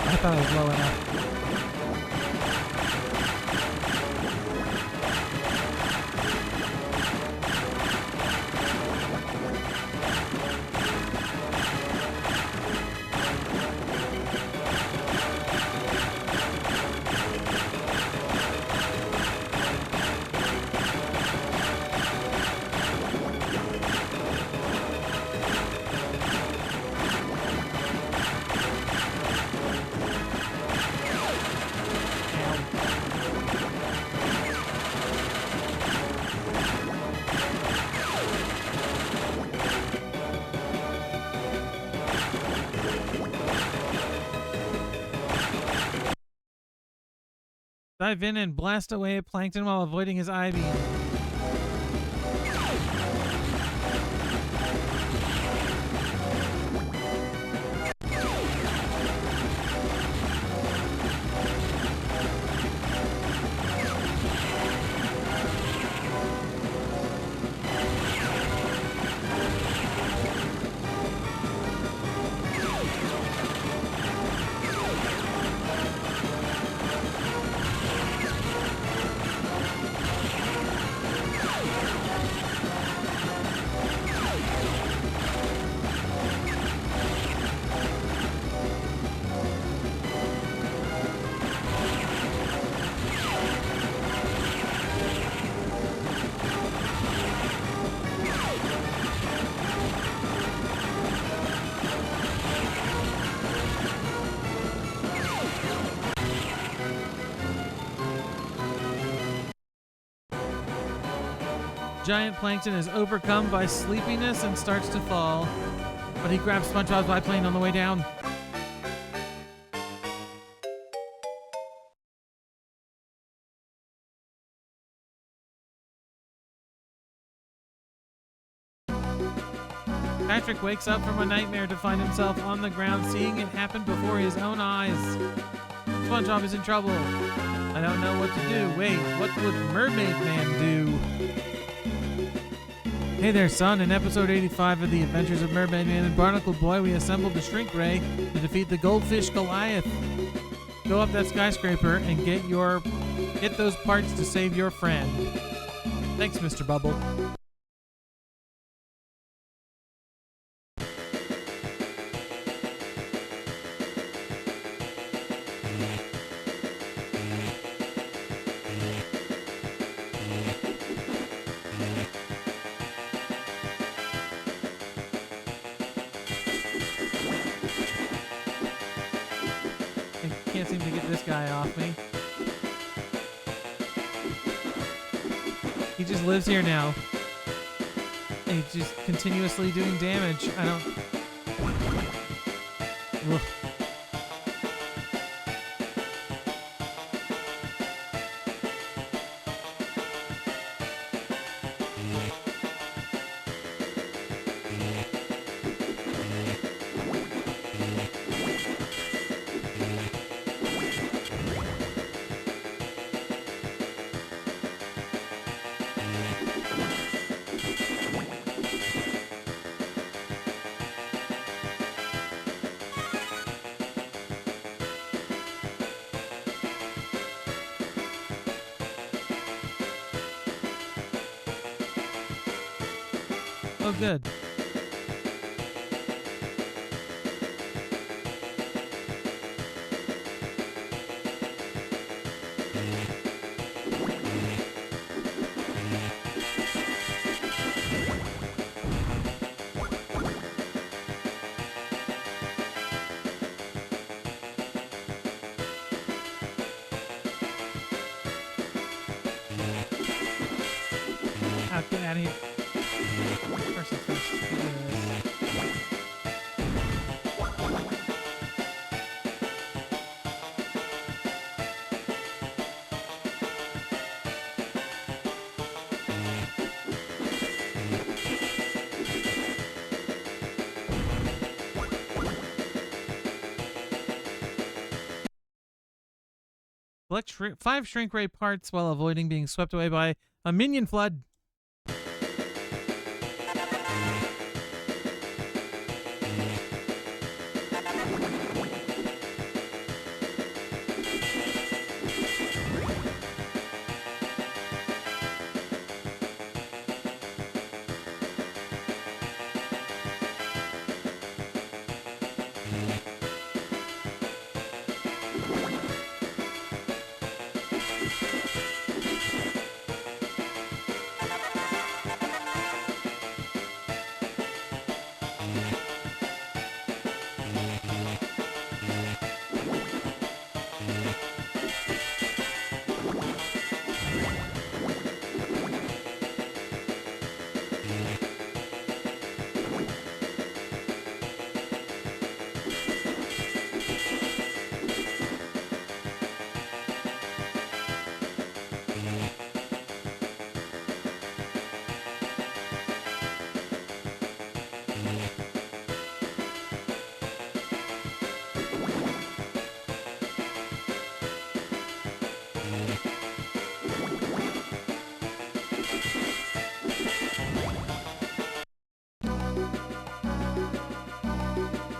I thought it was low enough. Dive in and blast away at Plankton while avoiding his eye beam. Giant Plankton is overcome by sleepiness and starts to fall, but he grabs SpongeBob's biplane on the way down. Patrick wakes up from a nightmare to find himself on the ground, seeing it happen before his own eyes. SpongeBob is in trouble. I don't know what to do. Wait, what would Mermaid Man do? Hey there, son. In episode 85 of The Adventures of Mermaid Man and Barnacle Boy, we assembled the Shrink Ray to defeat the goldfish Goliath. go up that skyscraper and get those parts to save your friend. Thanks, Mr. Bubble. Can't seem to get this guy off me. He just lives here now. And he's just continuously doing damage. I don't... Ugh. Oh, good. I'll get out of here. First and first. Collect 5 shrink ray parts while avoiding being swept away by a minion flood.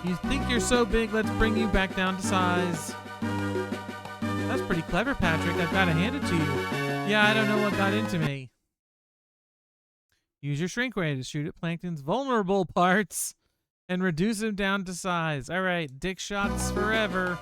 You think you're so big, let's bring you back down to size. That's pretty clever, Patrick. I've got to hand it to you. Yeah, I don't know what got into me. Use your shrink ray to shoot at Plankton's vulnerable parts and reduce him down to size. All right, dick shots forever.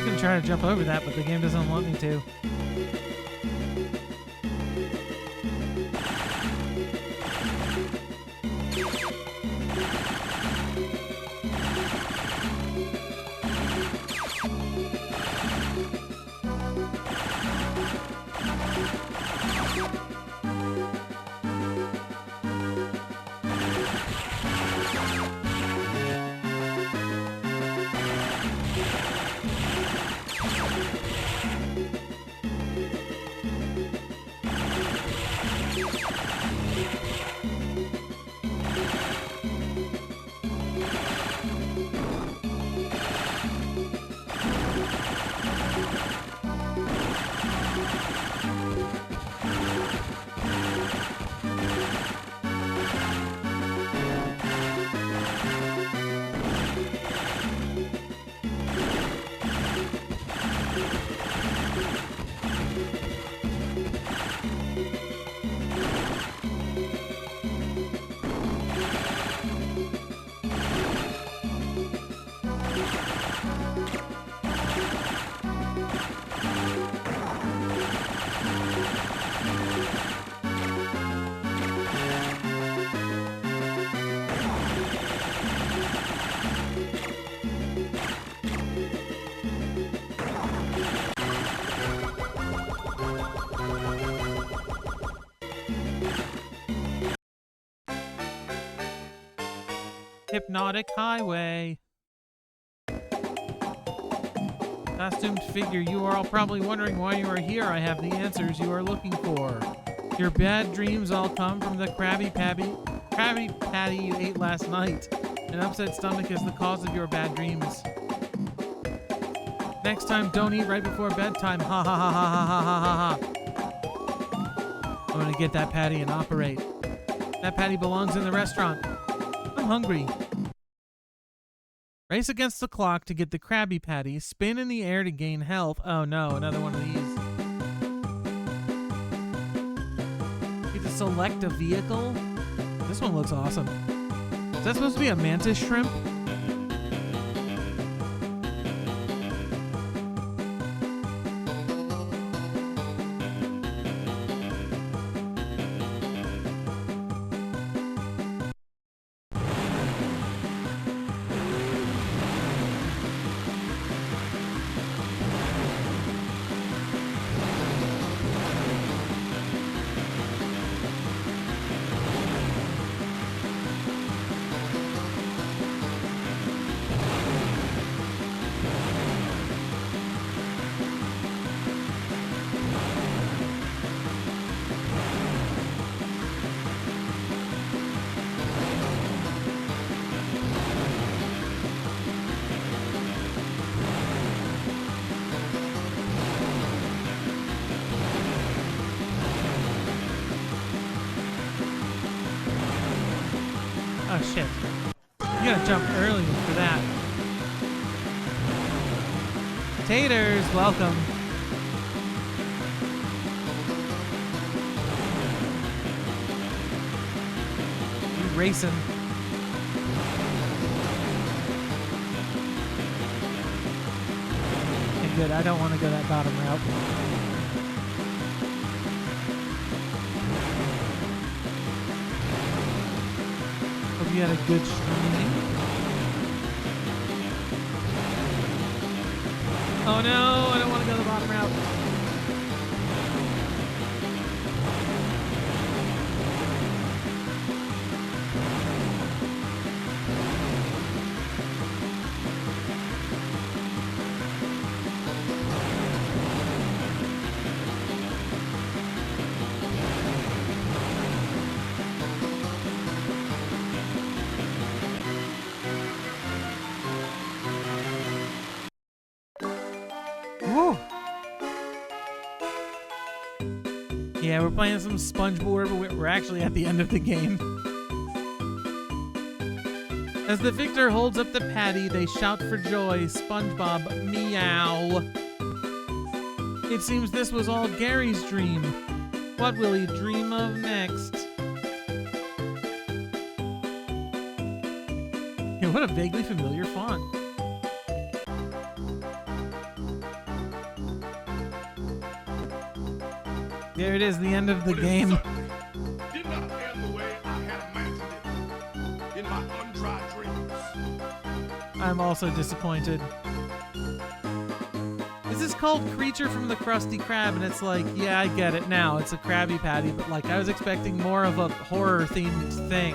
I'm gonna try to jump over that, but the game doesn't want me to. Hypnotic Highway. Costumed figure, you are all probably wondering why you are here. I have the answers you are looking for. Your bad dreams all come from the Krabby Patty you ate last night. An upset stomach is the cause of your bad dreams. Next time, don't eat right before bedtime. Ha ha ha ha ha ha ha ha. I'm gonna get that patty and operate. That patty belongs in the restaurant. I'm hungry. Race against the clock to get the Krabby Patty. Spin in the air to gain health. Oh no, another one of these. You get to select a vehicle. This one looks awesome. Is that supposed to be a mantis shrimp? Oh shit. You gotta jump early for that. Taters, welcome. You racing. Okay, good. I don't want to go that bottom route. Hope you had a good stream. Oh no, I don't want to go the bottom route. Woo. Yeah, we're playing some Spongebob, but we're actually at the end of the game. As the victor holds up the patty, they shout for joy. Spongebob, meow. It seems this was all Gary's dream. What will he dream of next? Yeah, what a vaguely familiar font. There it is, the end of the game. Did not end the way I had imagined it in my undried dreams. I'm also disappointed. This is called Creature from the Krusty Krab, and it's like, yeah, I get it now. It's a Krabby Patty, but like I was expecting more of a horror-themed thing,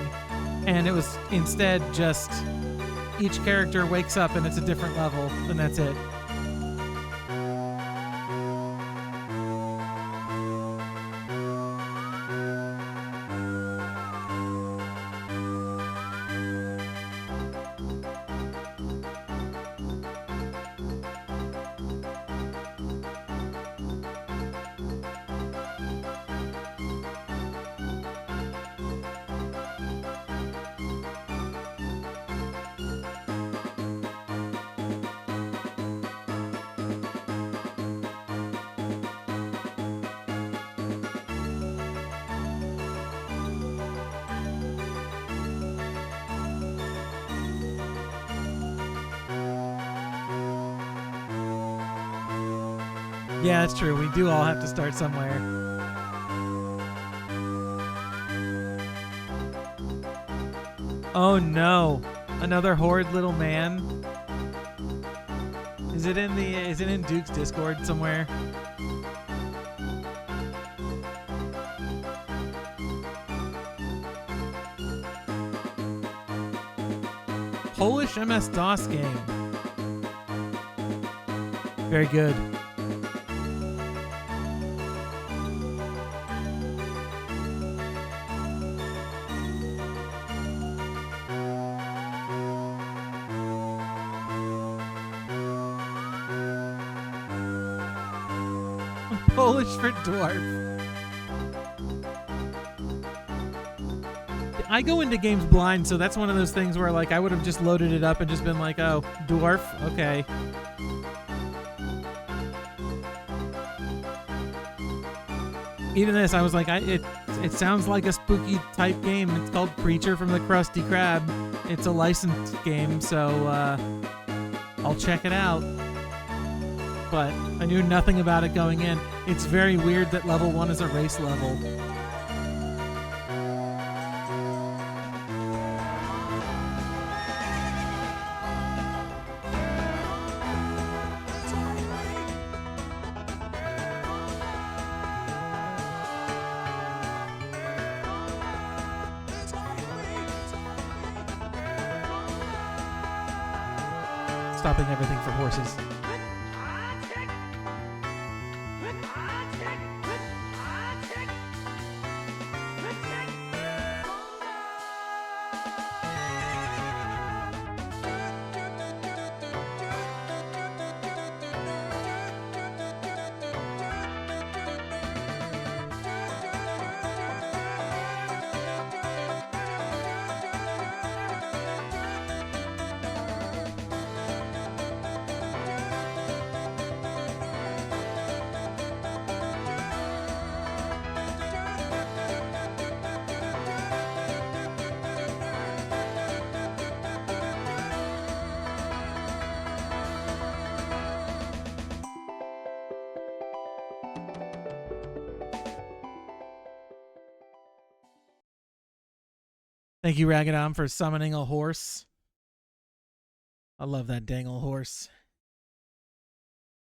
and it was instead just each character wakes up and it's a different level, and that's it. Yeah, it's true. We do all have to start somewhere. Oh no. Another horrid little man. Is it in Duke's Discord somewhere? Polish MS-DOS game. Very good. Polish for dwarf. I go into games blind, so that's one of those things where like I would have just loaded it up and just been like, oh, dwarf, okay. Even this, I was like, it sounds like a spooky type game. It's called Creature from the Krusty Krab. It's a licensed game, so I'll check it out. But I knew nothing about it going in. It's very weird that level 1 is a race level. Stopping everything for horses. Thank you, Ragadon, for summoning a horse. I love that dang old horse.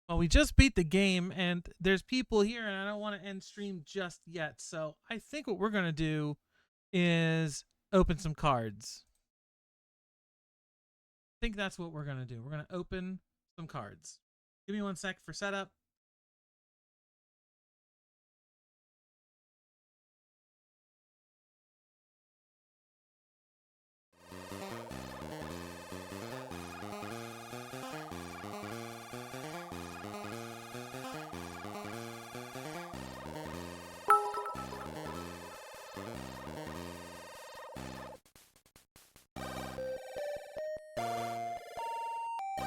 Well, we just beat the game, and there's people here, and I don't want to end stream just yet. So I think what we're going to do is open some cards. I think that's what we're going to do. We're going to open some cards. Give me 1 sec for setup.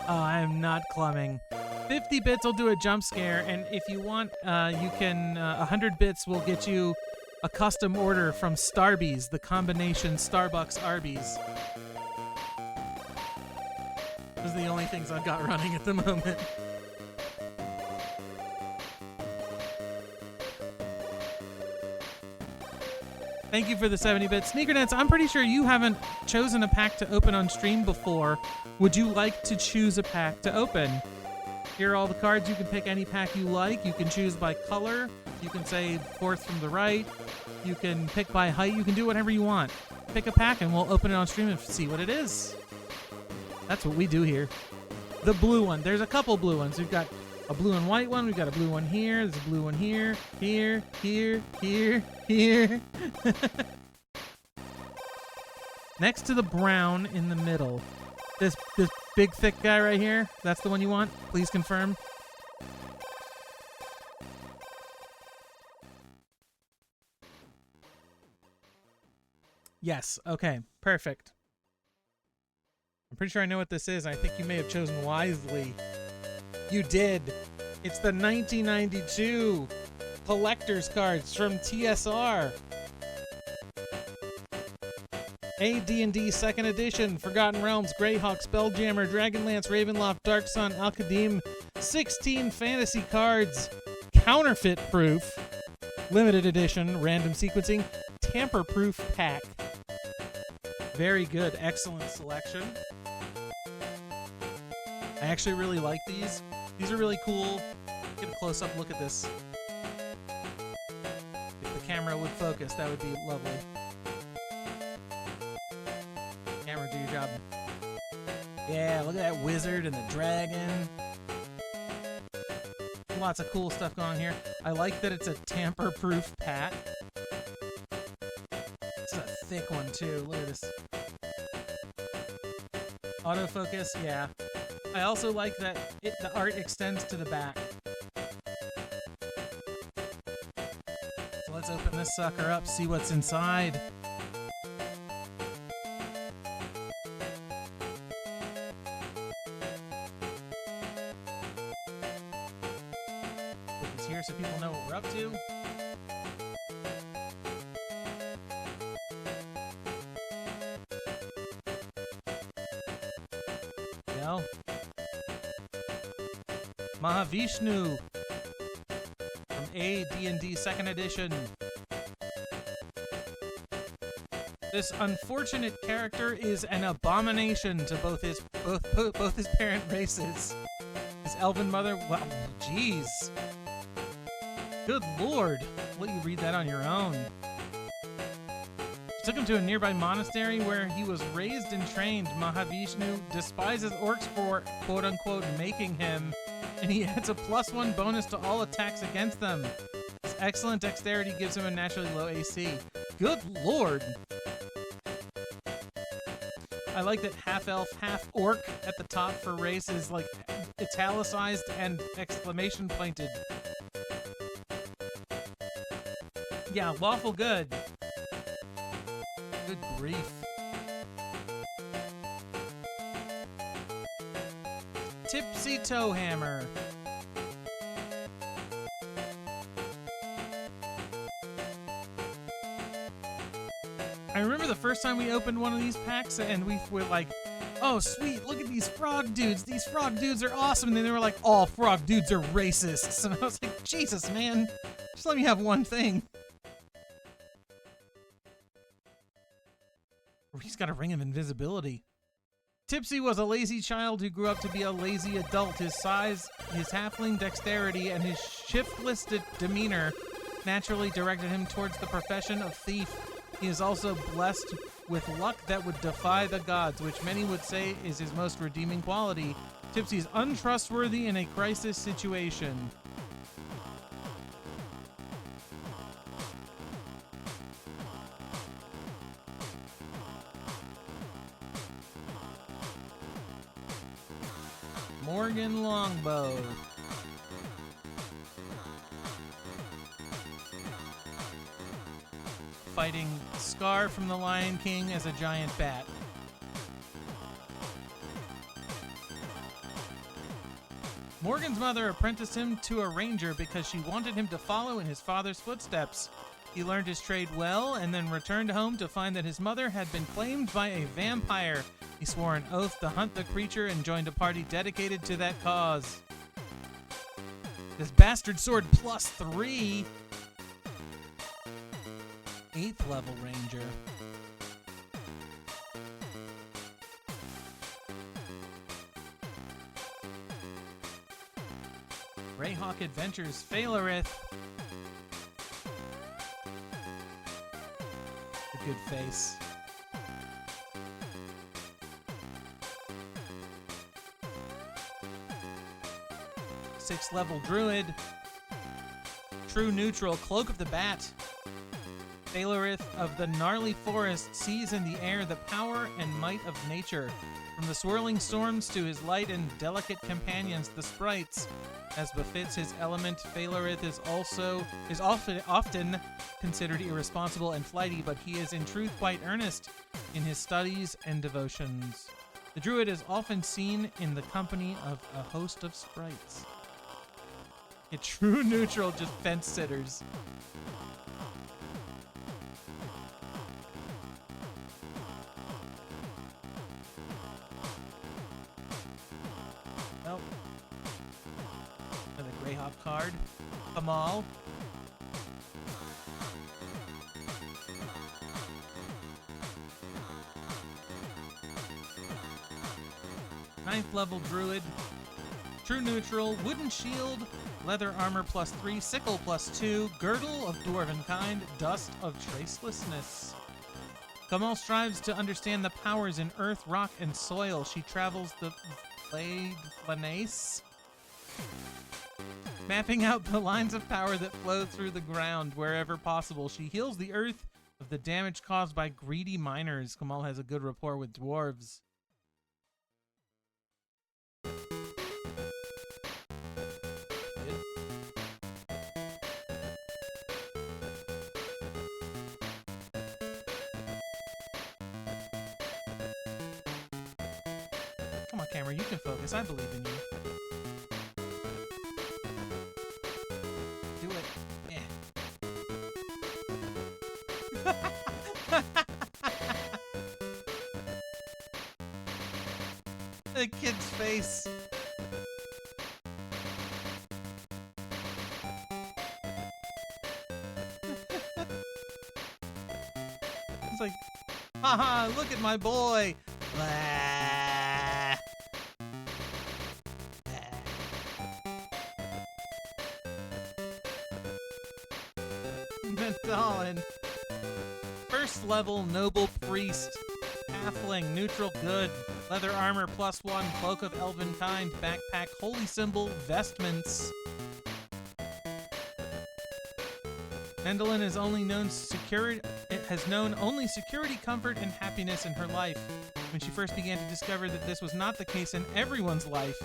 Oh, I am not clumbing. 50 bits will do a jump scare, and if you want, you can, 100 bits will get you a custom order from Starbies, the combination Starbucks Arby's. Those are the only things I've got running at the moment. Thank you for the 70-bit. Sneakernets, I'm pretty sure you haven't chosen a pack to open on stream before. Would you like to choose a pack to open? Here are all the cards. You can pick any pack you like. You can choose by color. You can say fourth from the right. You can pick by height. You can do whatever you want. Pick a pack and we'll open it on stream and see what it is. That's what we do here. The blue one. There's a couple blue ones. We've got a blue and white one. We've got a blue one here. There's a blue one here. Here. Next to the brown in the middle. This big thick guy right here. That's the one you want? Please confirm. Yes. Okay. Perfect. I'm pretty sure I know what this is. I think you may have chosen wisely. You did. It's the 1992 collector's cards from TSR. AD&D 2nd Edition, Forgotten Realms, Greyhawk, Spelljammer, Dragonlance, Ravenloft, Dark Sun, Al-Qadim, 16 fantasy cards, counterfeit proof, limited edition, random sequencing, tamper-proof pack. Very good. Excellent selection. I actually really like these. These are really cool. Get a close-up look at this. If the camera would focus, that would be lovely. Camera, do your job. Yeah, look at that wizard and the dragon. Lots of cool stuff going on here. I like that it's a tamper-proof pack. It's a thick one, too. Look at this. Autofocus, yeah. I also like that the art extends to the back. So let's open this sucker up, see what's inside. Put this here so people know what we're up to. Go. Mahavishnu from AD&D 2nd Edition. This unfortunate character is an abomination to both his parent races. His elven mother, well, jeez. Good lord. I'll let you read that on your own. Took him to a nearby monastery where he was raised and trained. Mahavishnu despises orcs for quote-unquote making him, and he adds a +1 bonus to all attacks against them. His excellent dexterity gives him a naturally low AC. Good lord! I like that half-elf, half-orc at the top for race is like italicized and exclamation pointed. Yeah, lawful good. Good grief. Tipsy Towhammer. I remember the first time we opened one of these packs and we were like, oh sweet, look at these frog dudes. These frog dudes are awesome. And then they were like, all frog dudes are racists. And I was like, Jesus, man. Just let me have one thing. He's got a ring of invisibility. Tipsy was a lazy child who grew up to be a lazy adult. His size, his halfling dexterity, and his shiftless demeanor naturally directed him towards the profession of thief. He is also blessed with luck that would defy the gods, which many would say is his most redeeming quality. Tipsy is untrustworthy in a crisis situation. Morgan Longbow. Fighting Scar from the Lion King as a giant bat. Morgan's mother apprenticed him to a ranger because she wanted him to follow in his father's footsteps. He learned his trade well and then returned home to find that his mother had been claimed by a vampire. He swore an oath to hunt the creature and joined a party dedicated to that cause. This bastard sword +3. 8th level ranger. Greyhawk Adventures Phalerith. A good face. Sixth level druid. True neutral Cloak of the Bat. Phalerith of the gnarly forest sees in the air the power and might of nature. From the swirling storms to his light and delicate companions, the sprites. As befits his element, Phalerith is often considered irresponsible and flighty, but he is in truth quite earnest in his studies and devotions. The druid is often seen in the company of a host of sprites. A true neutral, just fence sitters. Oh. Another Greyhawk card. Kamal. Ninth level druid. True neutral. Wooden shield. Leather armor +3. Sickle +2. Girdle of dwarven kind. Dust of tracelessness. Kamal strives to understand the powers in earth, rock, and soil. She travels the Flanace, mapping out the lines of power that flow through the ground wherever possible. She heals the earth of the damage caused by greedy miners. Kamal has a good rapport with dwarves. Come on, camera, you can focus. I believe in you. Do it. Yeah. The kid's face. It's like, haha, look at my boy. Blah. Mentalin. First level noble priest. Halfling, neutral good. Leather armor +1. Cloak of elven kind. Backpack, holy symbol, vestments. Mendelin has only known only security, comfort, and happiness in her life. When she first began to discover that this was not the case in everyone's life,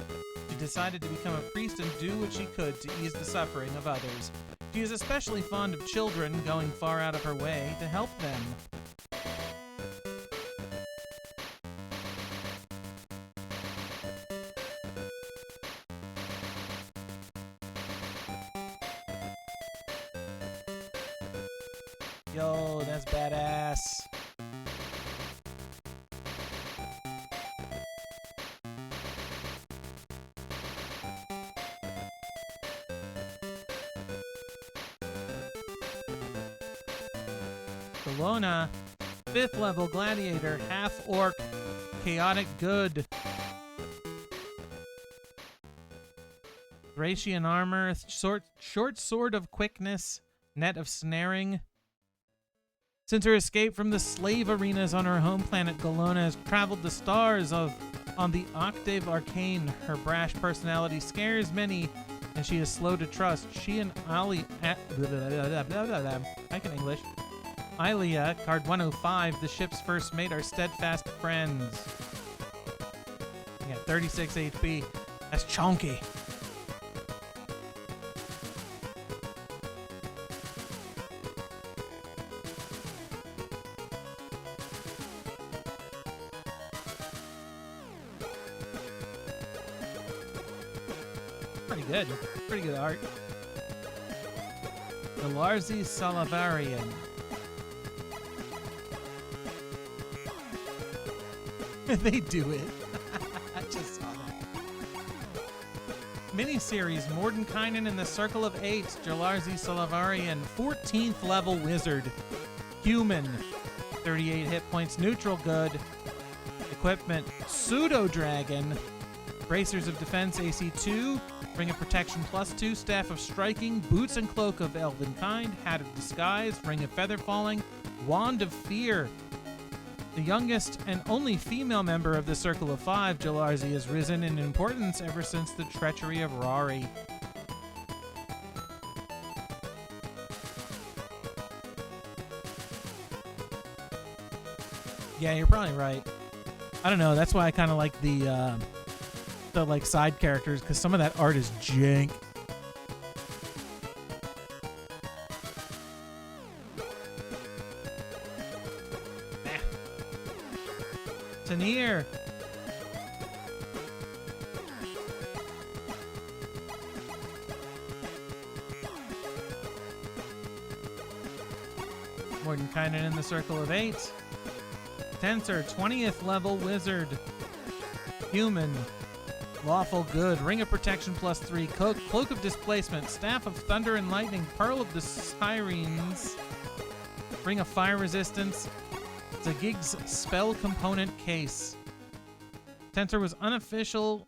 she decided to become a priest and do what she could to ease the suffering of others. She is especially fond of children, going far out of her way to help them. Yo, that's badass. Kelowna, 5th level gladiator, half orc, chaotic good. Thracian armor, short sword of quickness, net of snaring. Since her escape from the slave arenas on her home planet, Kelowna has traveled the stars on the Octave Arcane. Her brash personality scares many, and she is slow to trust. She and I can English. Ilia, card 105, the ship's first mate, are steadfast friends. Yeah, 36 HP. That's chonky. Pretty good. Pretty good art. The Larzi Salavarian. They do it. I just saw that. Miniseries, Mordenkainen and the Circle of Eight, Jalarzi Salavarian, 14th level wizard. Human, 38 hit points. Neutral, good. Equipment, Pseudo Dragon. Bracers of Defense, AC 2. Ring of Protection, +2. Staff of Striking. Boots and Cloak of Elven Kind. Hat of Disguise. Ring of Feather Falling. Wand of Fear. The youngest and only female member of the Circle of Five, Jalarzi has risen in importance ever since the treachery of Rari. Yeah, you're probably right. I don't know. That's why I kind of like the like side characters, because some of that art is jank. Tanier. Mordenkainen in the Circle of 8. Tensor, 20th level wizard. Human. Lawful good. Ring of Protection, +3. Cloak of Displacement. Staff of Thunder and Lightning. Pearl of the Sirens. Ring of Fire Resistance. Zagig's Spell Component Case. Tensor was unofficial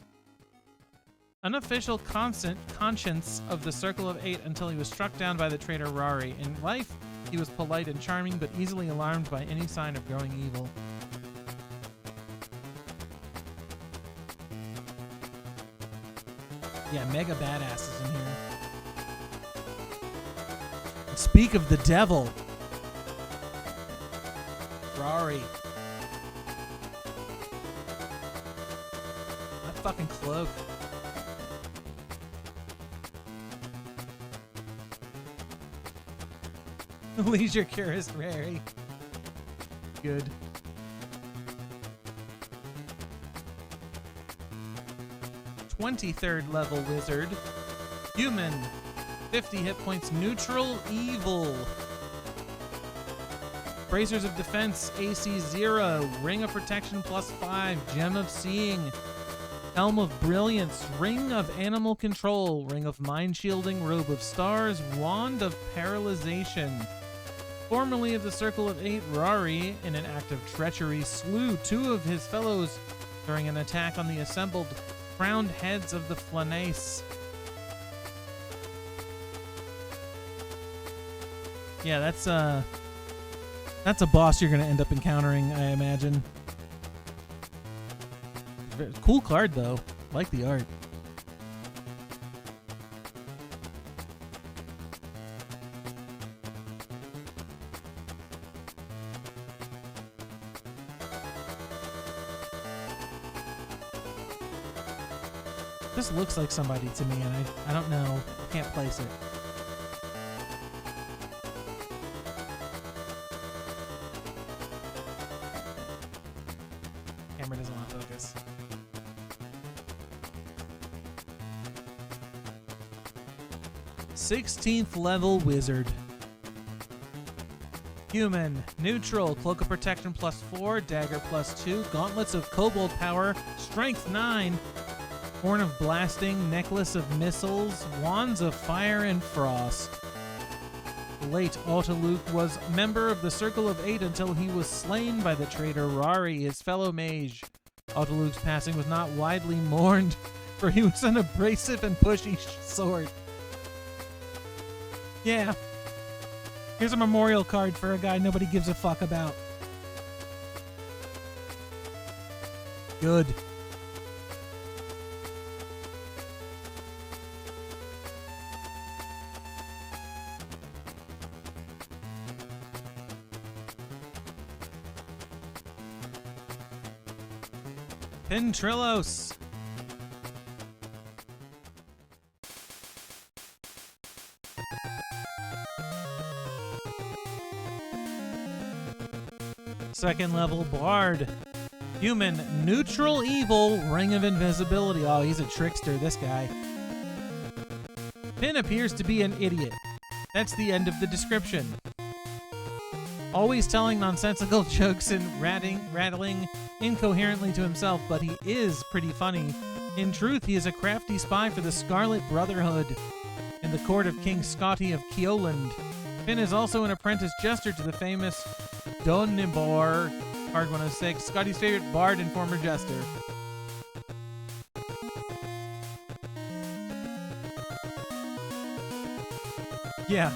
conscience of the Circle of 8 until he was struck down by the traitor Rari. In life, he was polite and charming, but easily alarmed by any sign of growing evil. Yeah, mega badasses in here. And speak of the devil. Rari. That fucking cloak. Leisure Curist Rari. Good. .23rd level wizard. Human. 50 hit points. Neutral evil. Bracers of Defense, AC 0. Ring of Protection, +5. Gem of Seeing. Helm of Brilliance. Ring of Animal Control. Ring of Mind Shielding. Robe of Stars. Wand of Paralyzation. Formerly of the Circle of 8, Rari, in an act of treachery, slew 2 of his fellows during an attack on the assembled crowned heads of the Flanace. Yeah, that's a boss you're going to end up encountering, I imagine. Cool card, though. Like the art. This looks like somebody to me, and I don't know. I can't place it. Camera doesn't want to focus. .16th level wizard. Human. Neutral. Cloak of Protection, +4. Dagger, +2. Gauntlets of Kobold Power. Strength 9. Horn of Blasting, Necklace of Missiles, Wands of Fire and Frost. The late Autoluke was member of the Circle of 8 until he was slain by the traitor Rari, his fellow mage. Autoluke's passing was not widely mourned, for he was an abrasive and pushy sword. Yeah. Here's a memorial card for a guy nobody gives a fuck about. Good. Ventrilos. Second level Bard. Human. Neutral evil. Ring of Invisibility. Oh, he's a trickster, this guy. Pin appears to be an idiot. That's the end of the description. Always telling nonsensical jokes and rattling incoherently to himself, but he is pretty funny. In truth, he is a crafty spy for the Scarlet Brotherhood in the court of King Scotty of Keoland. Finn is also an apprentice jester to the famous Donibor, Card 106, Scotty's favorite bard and former jester. Yeah,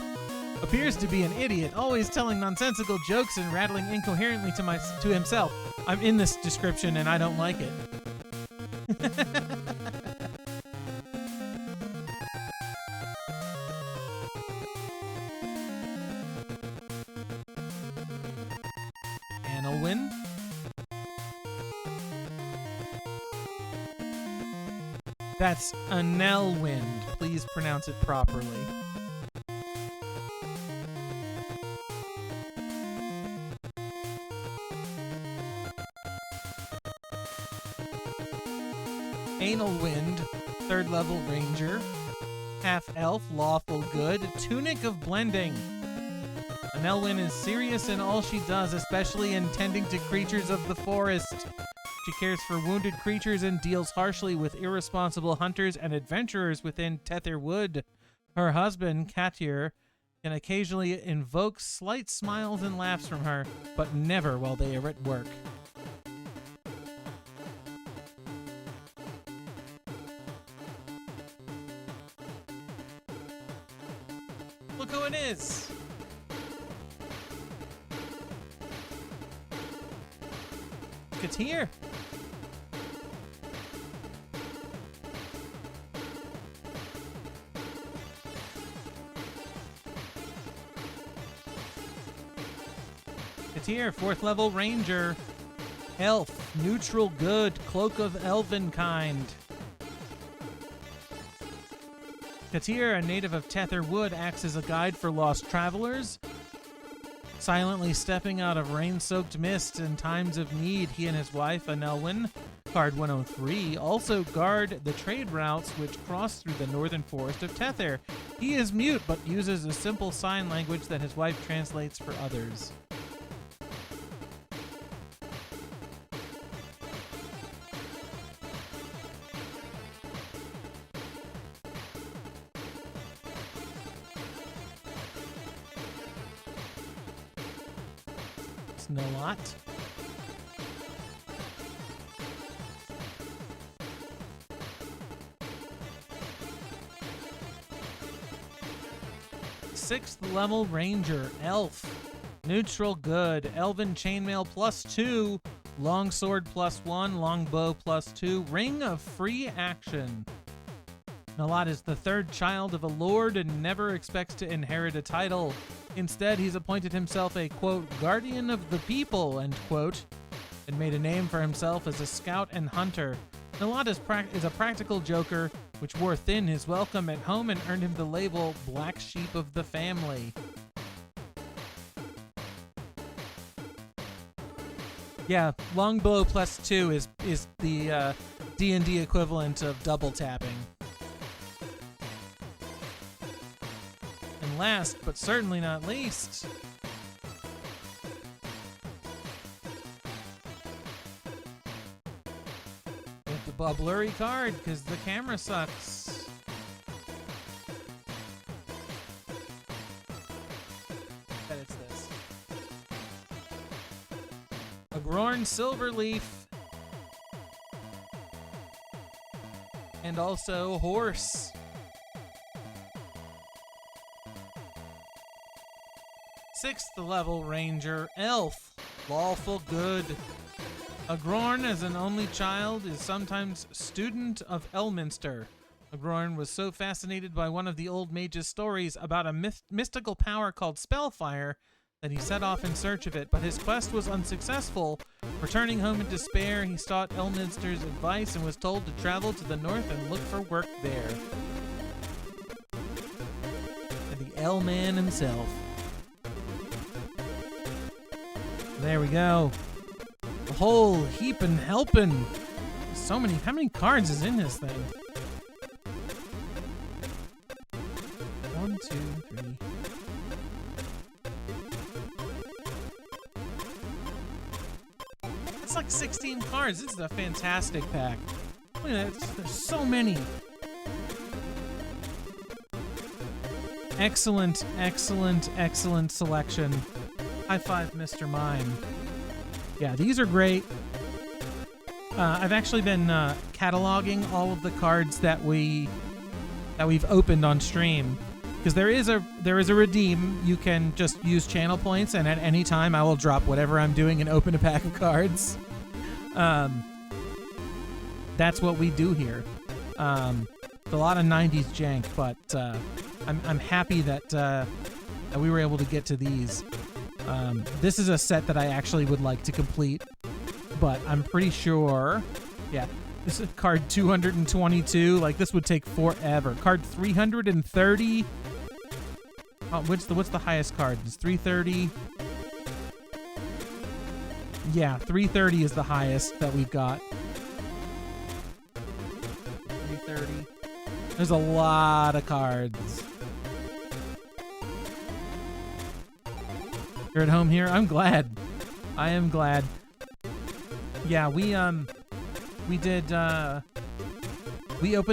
appears to be an idiot, always telling nonsensical jokes and rattling incoherently to himself. I'm in this description and I don't like it. Annelwyn. That's Annelwind. Please pronounce it properly. Annelwind, 3rd level ranger. Half-elf, lawful good, tunic of blending. Annelwyn is serious in all she does, especially in tending to creatures of the forest. She cares for wounded creatures and deals harshly with irresponsible hunters and adventurers within Tetherwood. Her husband, Katyr, can occasionally invoke slight smiles and laughs from her, but never while they are at work. Look who it is! Katyr! Katyr, 4th level ranger. Elf, neutral good, cloak of elvenkind. Katyr, a native of Tetherwood, acts as a guide for lost travelers. Silently stepping out of rain-soaked mist in times of need, he and his wife, Annelwyn, Card 103, also guard the trade routes which cross through the northern forest of Tether. He is mute, but uses a simple sign language that his wife translates for others. Snowlot. Sixth level ranger, elf, neutral good, elven chainmail +2, longsword +1, longbow +2, ring of free action. Nalot is the 3rd child of a lord and never expects to inherit a title. Instead, he's appointed himself a, quote, guardian of the people, end quote, and made a name for himself as a scout and hunter. Nalot is a practical joker, which wore thin his welcome at home and earned him the label Black Sheep of the Family. Yeah, longbow +2 is the D&D equivalent of double tapping. And last, but certainly not least, get the blurry card because the camera sucks. Bet it's this. A Grorn Silverleaf. And also horse. Sixth level ranger, elf, lawful good. Agrorn, as an only child, is sometimes student of Elminster. Agrorn was so fascinated by one of the old mage's stories about a mystical power called Spellfire that he set off in search of it, but his quest was unsuccessful. Returning home in despair, he sought Elminster's advice and was told to travel to the north and look for work there. And the L-Man himself. There we go. A whole heapin' helpin'. So many. How many cards is in this thing? 1, 2, 3. It's like 16 cards. This is a fantastic pack. Look at that. There's so many. Excellent, excellent, excellent selection. High five, Mr. Mime. Yeah, these are great. I've actually been cataloging all of the cards that we've opened on stream, because there is a redeem. You can just use channel points, and at any time I will drop whatever I'm doing and open a pack of cards. That's what we do here. It's a lot of 90s jank, but I'm happy that we were able to get to these. This is a set that I actually would like to complete, but I'm pretty sure, yeah, this is card 222. Like, this would take forever. Card 330. Oh, what's the highest card? It's 330. Yeah, 330 is the highest that we've got. 330. There's a lot of cards. You're at home here? I'm glad. I am glad. Yeah, we opened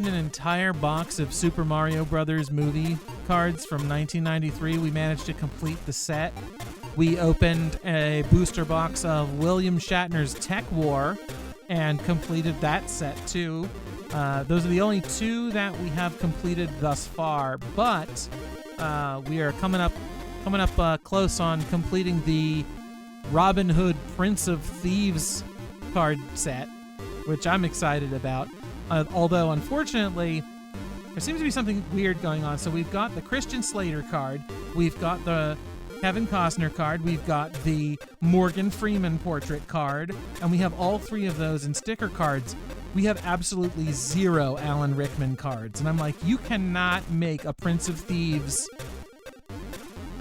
an entire box of Super Mario Brothers movie cards from 1993. We managed to complete the set. We opened a booster box of William Shatner's Tech War and completed that set too. Those are the only two that we have completed thus far, but we are coming up close on completing the Robin Hood Prince of Thieves card set, which I'm excited about. Although, unfortunately, there seems to be something weird going on. So we've got the Christian Slater card, we've got the Kevin Costner card, we've got the Morgan Freeman portrait card, and we have all three of those in sticker cards. We have absolutely zero Alan Rickman cards. And I'm like, you cannot make a Prince of Thieves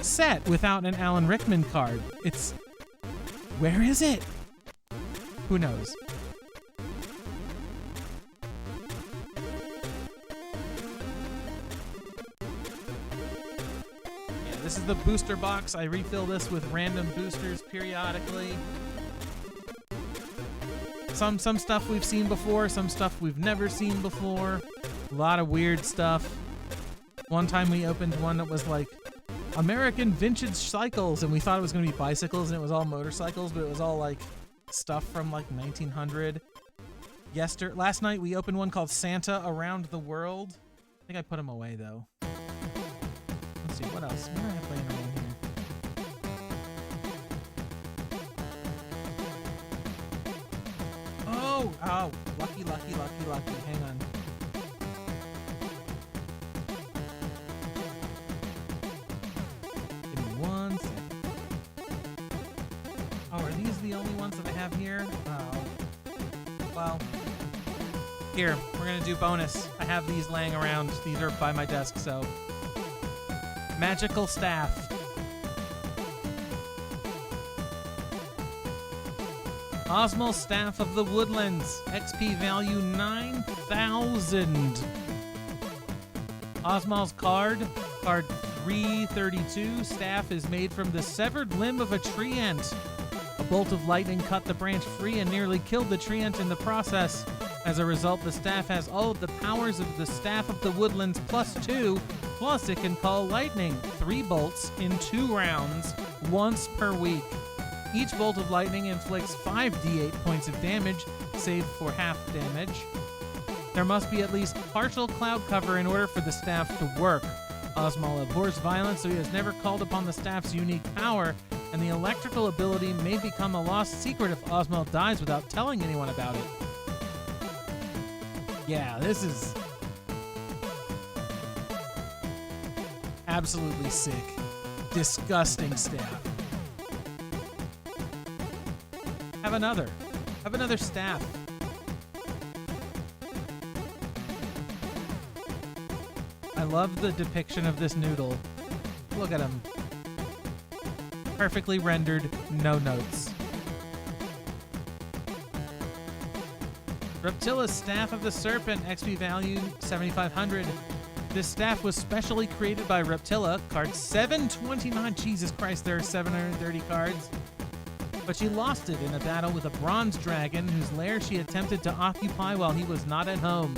set without an Alan Rickman card. Where is it? Who knows? Yeah, this is the booster box. I refill this with random boosters periodically. Some stuff we've seen before, some stuff we've never seen before. A lot of weird stuff. One time we opened one that was like American vintage cycles, and we thought it was going to be bicycles, and it was all motorcycles, but it was all like stuff from like 1900. Last night we opened one called Santa Around the World. I think I put them away though. Let's see, what else? What do I have laying around here? Oh, lucky. Hang on. Give me 1 second. Oh, are these the only ones that I have here? Oh. Well, here, we're gonna do bonus. I have these laying around. These are by my desk, so. Magical Staff. Osmo Staff of the Woodlands. XP value 9,000. Osmo's card 332. Staff is made from the severed limb of a tree ant. A bolt of lightning cut the branch free and nearly killed the tree ant in the process. As a result, the staff has all of the powers of the Staff of the Woodlands +2, plus it can call lightning 3 bolts in 2 rounds once per week. Each bolt of lightning inflicts 5d8 points of damage, save for half damage. There must be at least partial cloud cover in order for the staff to work. Osmo abhors violence, so he has never called upon the staff's unique power, and the electrical ability may become a lost secret if Osmo dies without telling anyone about it. Yeah, this is absolutely sick. Disgusting staff. Have another staff. I love the depiction of this noodle. Look at him. Perfectly rendered, no notes. Reptilla's Staff of the Serpent, XP value 7,500. This staff was specially created by Reptilla. Card 729. Jesus Christ, there are 730 cards. But she lost it in a battle with a bronze dragon whose lair she attempted to occupy while he was not at home.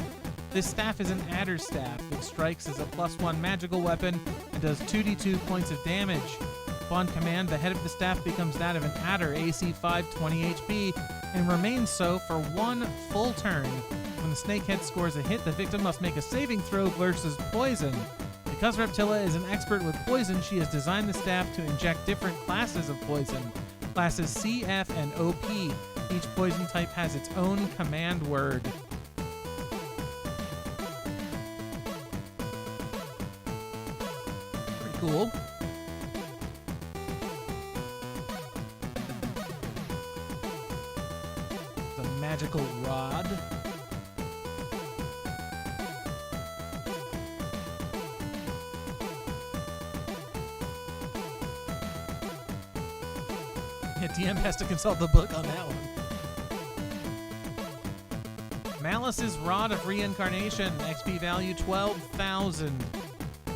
This staff is an adder staff, which strikes as a +1 magical weapon and does 2d2 points of damage. Upon command, the head of the staff becomes that of an adder, AC 5, 20 HP, and remains so for 1 full turn. When the snakehead scores a hit, the victim must make a saving throw versus poison. Because Reptilla is an expert with poison, she has designed the staff to inject different classes of poison. Classes C, F, and OP. Each poison type has its own command word. Pretty cool. The magical rod. DM has to consult the book on that one. Malice's Rod of Reincarnation, XP value 12,000.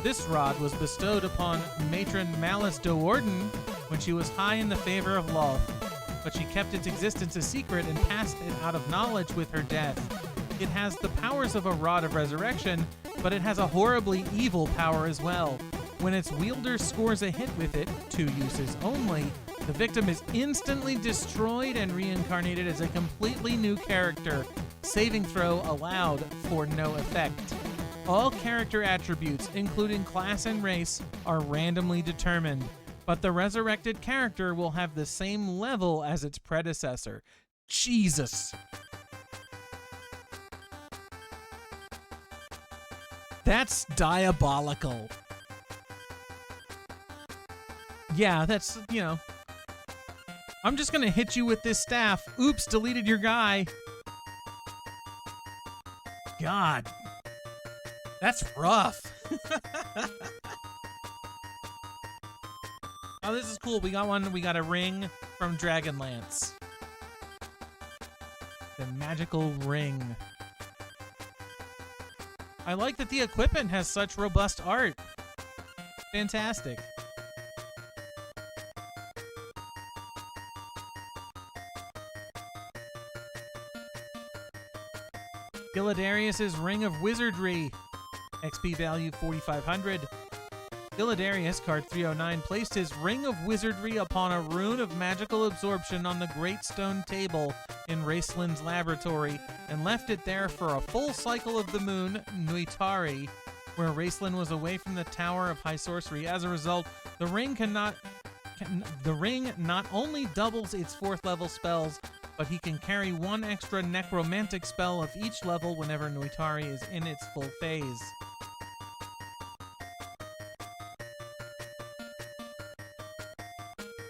This rod was bestowed upon Matron Malice Do'Orden when she was high in the favor of Loth, but she kept its existence a secret and passed it out of knowledge with her death. It has the powers of a Rod of Resurrection, but it has a horribly evil power as well. When its wielder scores a hit with it, 2 uses only, the victim is instantly destroyed and reincarnated as a completely new character. Saving throw allowed for no effect. All character attributes, including class and race, are randomly determined, but the resurrected character will have the same level as its predecessor. Jesus! That's diabolical. Yeah, that's, you know... I'm just gonna hit you with this staff. Oops, deleted your guy. God. That's rough. Oh, this is cool. We got one. We got a ring from Dragonlance. The magical ring. I like that the equipment has such robust art. Fantastic. Gilladarius's Ring of Wizardry, XP value 4,500. Gilladarius, card 309, placed his Ring of Wizardry upon a rune of magical absorption on the Great Stone Table in Raceland's laboratory and left it there for a full cycle of the moon, Nuitari, where Raceland was away from the Tower of High Sorcery. As a result, the ring not only doubles its 4th level spells, but he can carry 1 extra necromantic spell of each level whenever Nuitari is in its full phase.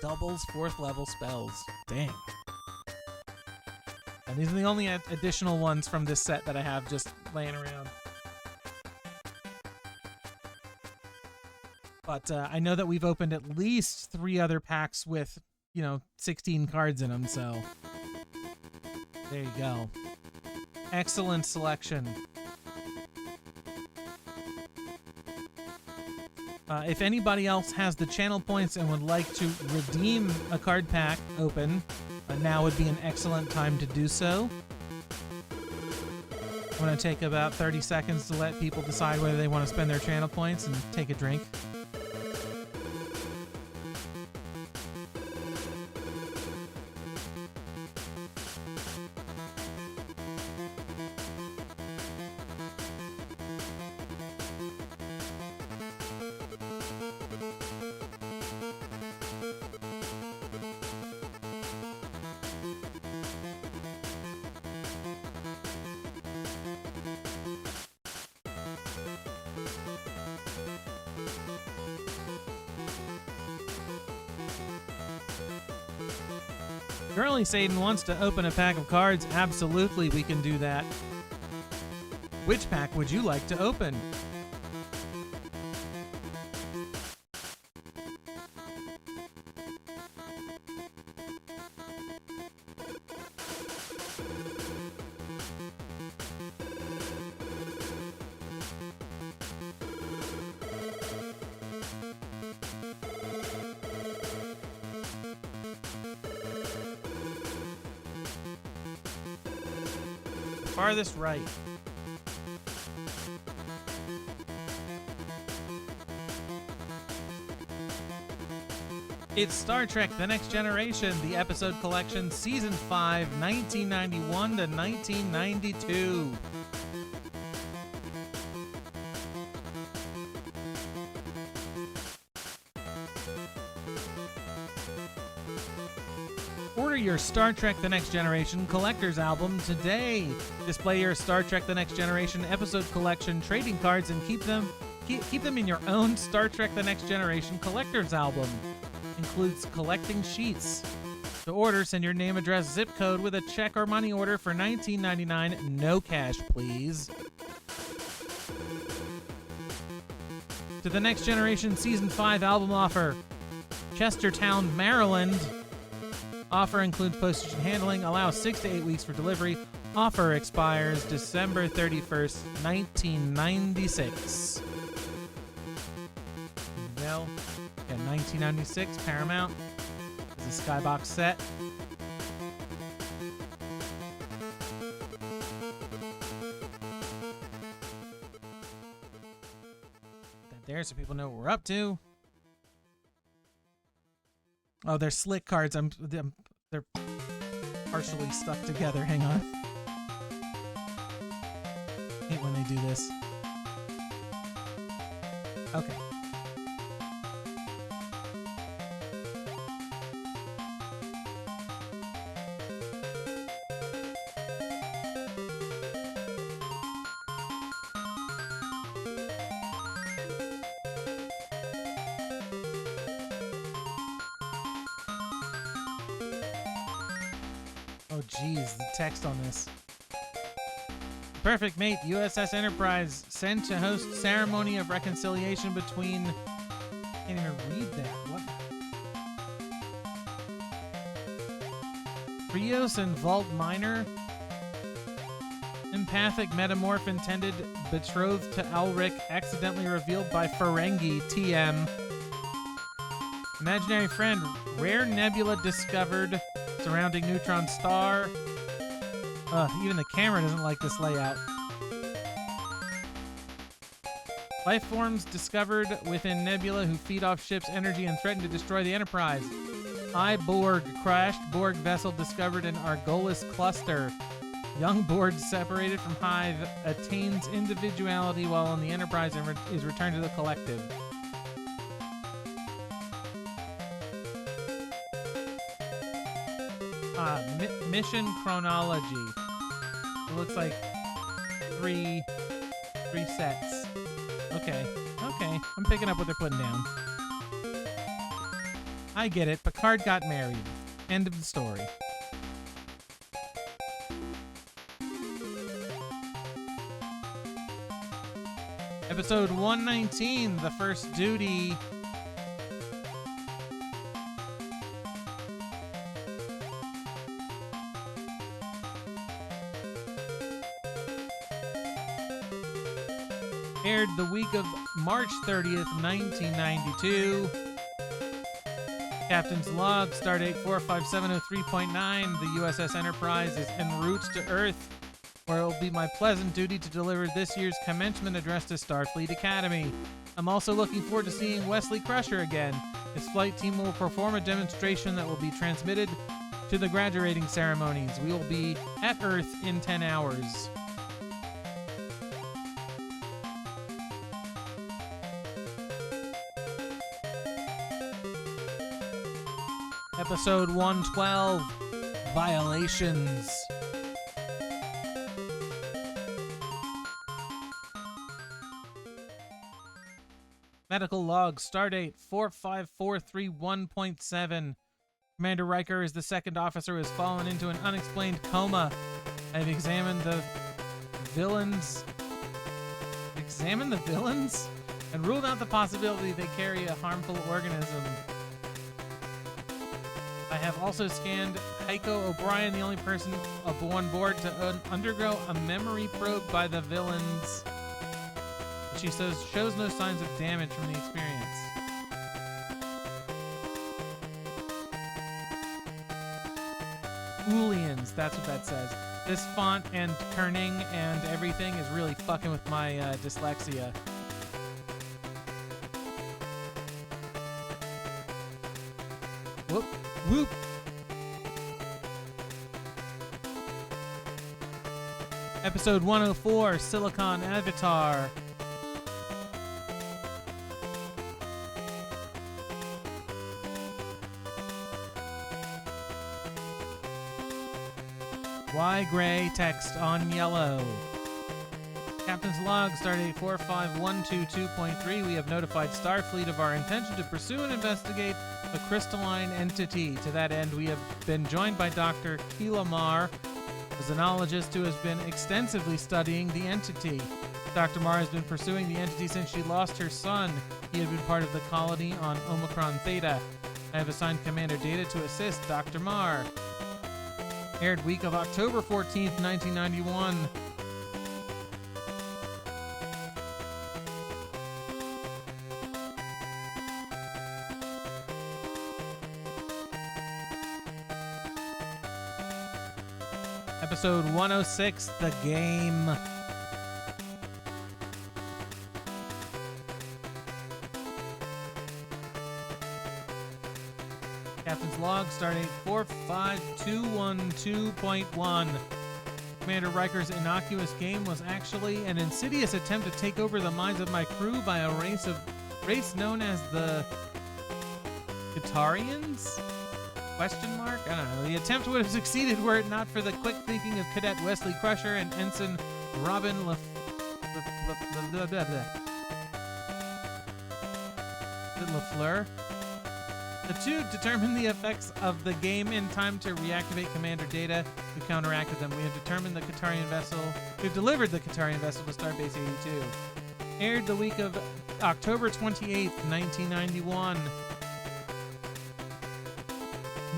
Doubles 4th level spells. Dang. And these are the only additional ones from this set that I have just laying around. But I know that we've opened at least 3 other packs with, 16 cards in them, so... There you go. Excellent selection. If anybody else has the channel points and would like to redeem a card pack open, now would be an excellent time to do so. I'm going to take about 30 seconds to let people decide whether they want to spend their channel points and take a drink. Girly Satan wants to open a pack of cards. Absolutely, we can do that. Which pack would you like to open? Farthest right. It's Star Trek The Next Generation, the episode collection, Season 5, 1991 to 1992. Order your Star Trek The Next Generation collector's album today. Display your Star Trek The Next Generation episode collection trading cards and keep them in your own Star Trek The Next Generation collector's album. Includes collecting sheets. To order, send your name, address, zip code with a check or money order for $19.99. No cash, please. To The Next Generation Season 5 album offer. Chestertown, Maryland. Offer includes postage and handling. Allows 6 to 8 weeks for delivery. Offer expires December 31st, 1996. Well, yeah, 1996, Paramount. This is a Skybox set. That there so people know what we're up to. Oh, they're slick cards. They're partially stuck together. Hang on. Hate when they do this. Okay. Oh, geez, the text on this. Perfect mate, USS Enterprise, sent to host ceremony of reconciliation between... Can't even read that. What? Rios and Vault Minor. Empathic metamorph intended betrothed to Alric, accidentally revealed by Ferengi, TM. Imaginary friend, rare nebula discovered surrounding neutron star. Even the camera doesn't like this layout. Life forms discovered within nebula who feed off ship's energy and threaten to destroy the Enterprise. I, Borg, crashed Borg vessel discovered in Argolis cluster. Young Borg separated from Hive attains individuality while on the Enterprise and is returned to the collective. Mission chronology. It looks like three sets. Okay. I'm picking up what they're putting down. I get it. Picard got married. End of the story. Episode 119, The First Duty. Aired the week of March 30th, 1992. Captain's log, stardate 45703.9. The USS Enterprise is en route to Earth, where it will be my pleasant duty to deliver this year's commencement address to Starfleet Academy. I'm also looking forward to seeing Wesley Crusher again. His flight team will perform a demonstration that will be transmitted to the graduating ceremonies. We will be at Earth in 10 hours. Episode 112, Violations. Medical log, stardate 45431.7. Commander Riker is the second officer who has fallen into an unexplained coma. I've examined the villains and ruled out the possibility they carry a harmful organism. I have also scanned Heiko O'Brien, the only person on board to undergo a memory probe by the villains. She says shows no signs of damage from the experience. Oolians, that's what that says. This font and kerning and everything is really fucking with my dyslexia. Whoop, whoop. Episode 104, Silicon Avatar. Y gray, text on yellow. Captain's log, stardate 45122.3. We have notified Starfleet of our intention to pursue and investigate a crystalline entity. To that end, we have been joined by Dr. Keelamar, a xenologist who has been extensively studying the entity. Dr. Mar has been pursuing the entity since she lost her son. He had been part of the colony on Omicron Theta. I have assigned Commander Data to assist Dr. Mar. Aired week of October 14th, 1991. Episode 106, The Game. Captain's log, stardate 45212.1. Commander Riker's innocuous game was actually an insidious attempt to take over the minds of my crew by a race known as the Guitarians? Question mark? I don't know. The attempt would have succeeded were it not for the quick thinking of Cadet Wesley Crusher and Ensign Robin LaFleur. The two determined the effects of the game in time to reactivate Commander Data, who counteracted them. We have delivered the Qatarian vessel to Starbase 82. Aired the week of October 28th, 1991.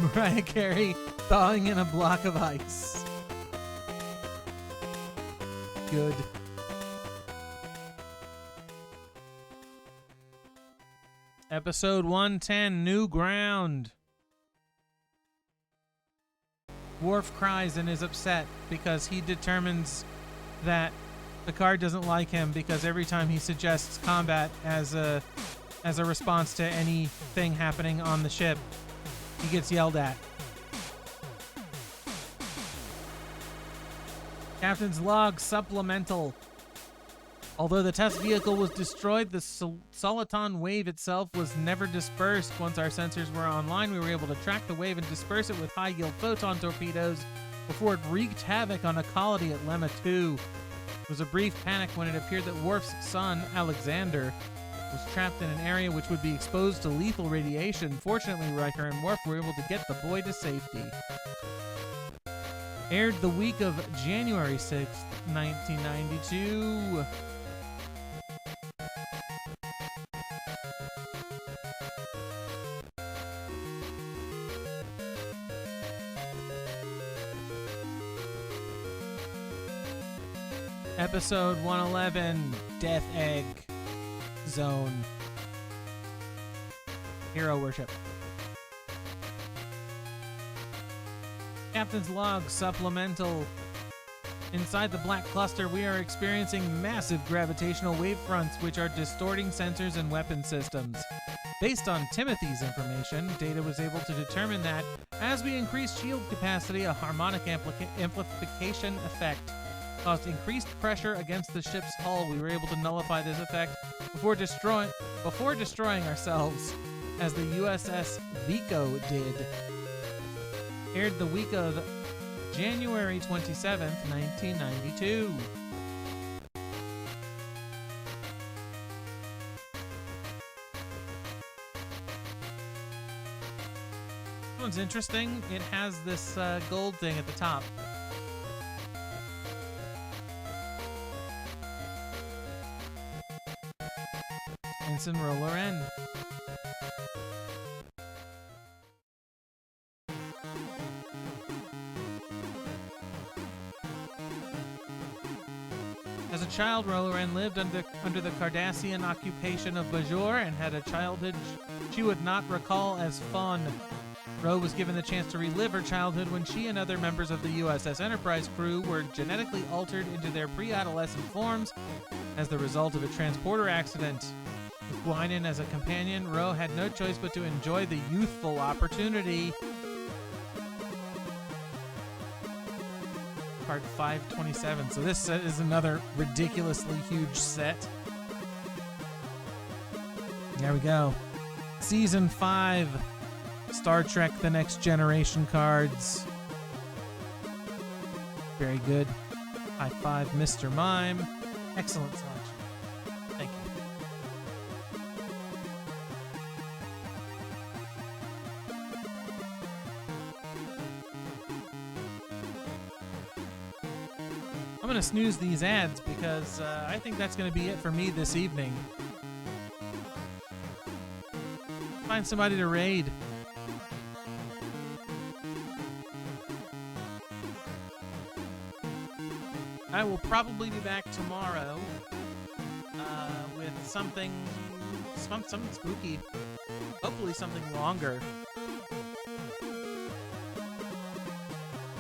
Mariah Carey thawing in a block of ice. Good. Episode 110, New Ground. Worf cries and is upset because he determines that Picard doesn't like him because every time he suggests combat as a response to anything happening on the ship, he gets yelled at. Captain's log, supplemental. Although the test vehicle was destroyed, the soliton wave itself was never dispersed. Once our sensors were online, we were able to track the wave and disperse it with high-yield photon torpedoes before it wreaked havoc on a colony at Lemma 2. It was a brief panic when it appeared that Worf's son, Alexander, was trapped in an area which would be exposed to lethal radiation. Fortunately, Riker and Worf were able to get the boy to safety. Aired the week of January 6th, 1992. Episode 111, Death Egg Zone. Hero worship. Captain's log, supplemental. Inside the black cluster, we are experiencing massive gravitational wave fronts which are distorting sensors and weapon systems. Based on Timothy's information, Data was able to determine that as we increased shield capacity, a harmonic amplification effect caused increased pressure against the ship's hull. We were able to nullify this effect before destroying ourselves, as the USS Vico did. Aired the week of January 27th, 1992. This one's interesting. It has this gold thing at the top. Ensign Roller N. As a child, Roloran lived under the Cardassian occupation of Bajor and had a childhood she would not recall as fun. Ro was given the chance to relive her childhood when she and other members of the USS Enterprise crew were genetically altered into their pre-adolescent forms as the result of a transporter accident. With Guinan as a companion, Ro had no choice but to enjoy the youthful opportunity. Card 527. So this set is another ridiculously huge set. There we go. Season 5. Star Trek The Next Generation cards. Very good. High five, Mr. Mime. Excellent selection. Thank you. I'm going to snooze these ads because I think that's going to be it for me this evening. Find somebody to raid. I will probably be back tomorrow with something spooky. Hopefully something longer.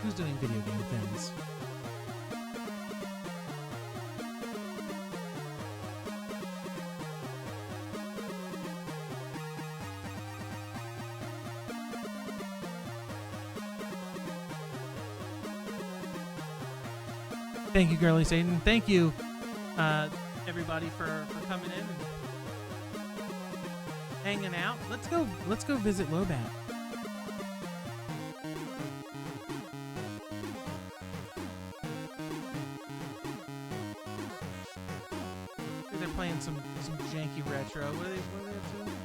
Who's doing video game things? Thank you, Girly Satan. Thank you, everybody, for coming in and hanging out. Let's go visit Lobat. They're playing some janky retro. What are they doing?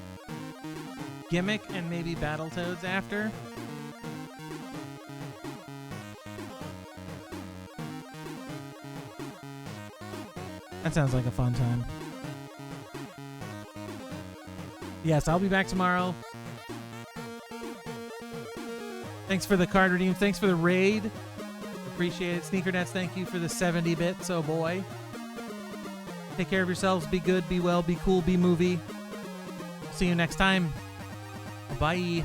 Gimmick and maybe Battletoads after. That sounds like a fun time. Yes, I'll be back tomorrow. Thanks for the card redeem. Thanks for the raid. Appreciate it. Sneaker Nets, thank you for the 70 bits. Oh boy. Take care of yourselves. Be good, be well, be cool, be movie. See you next time. Bye.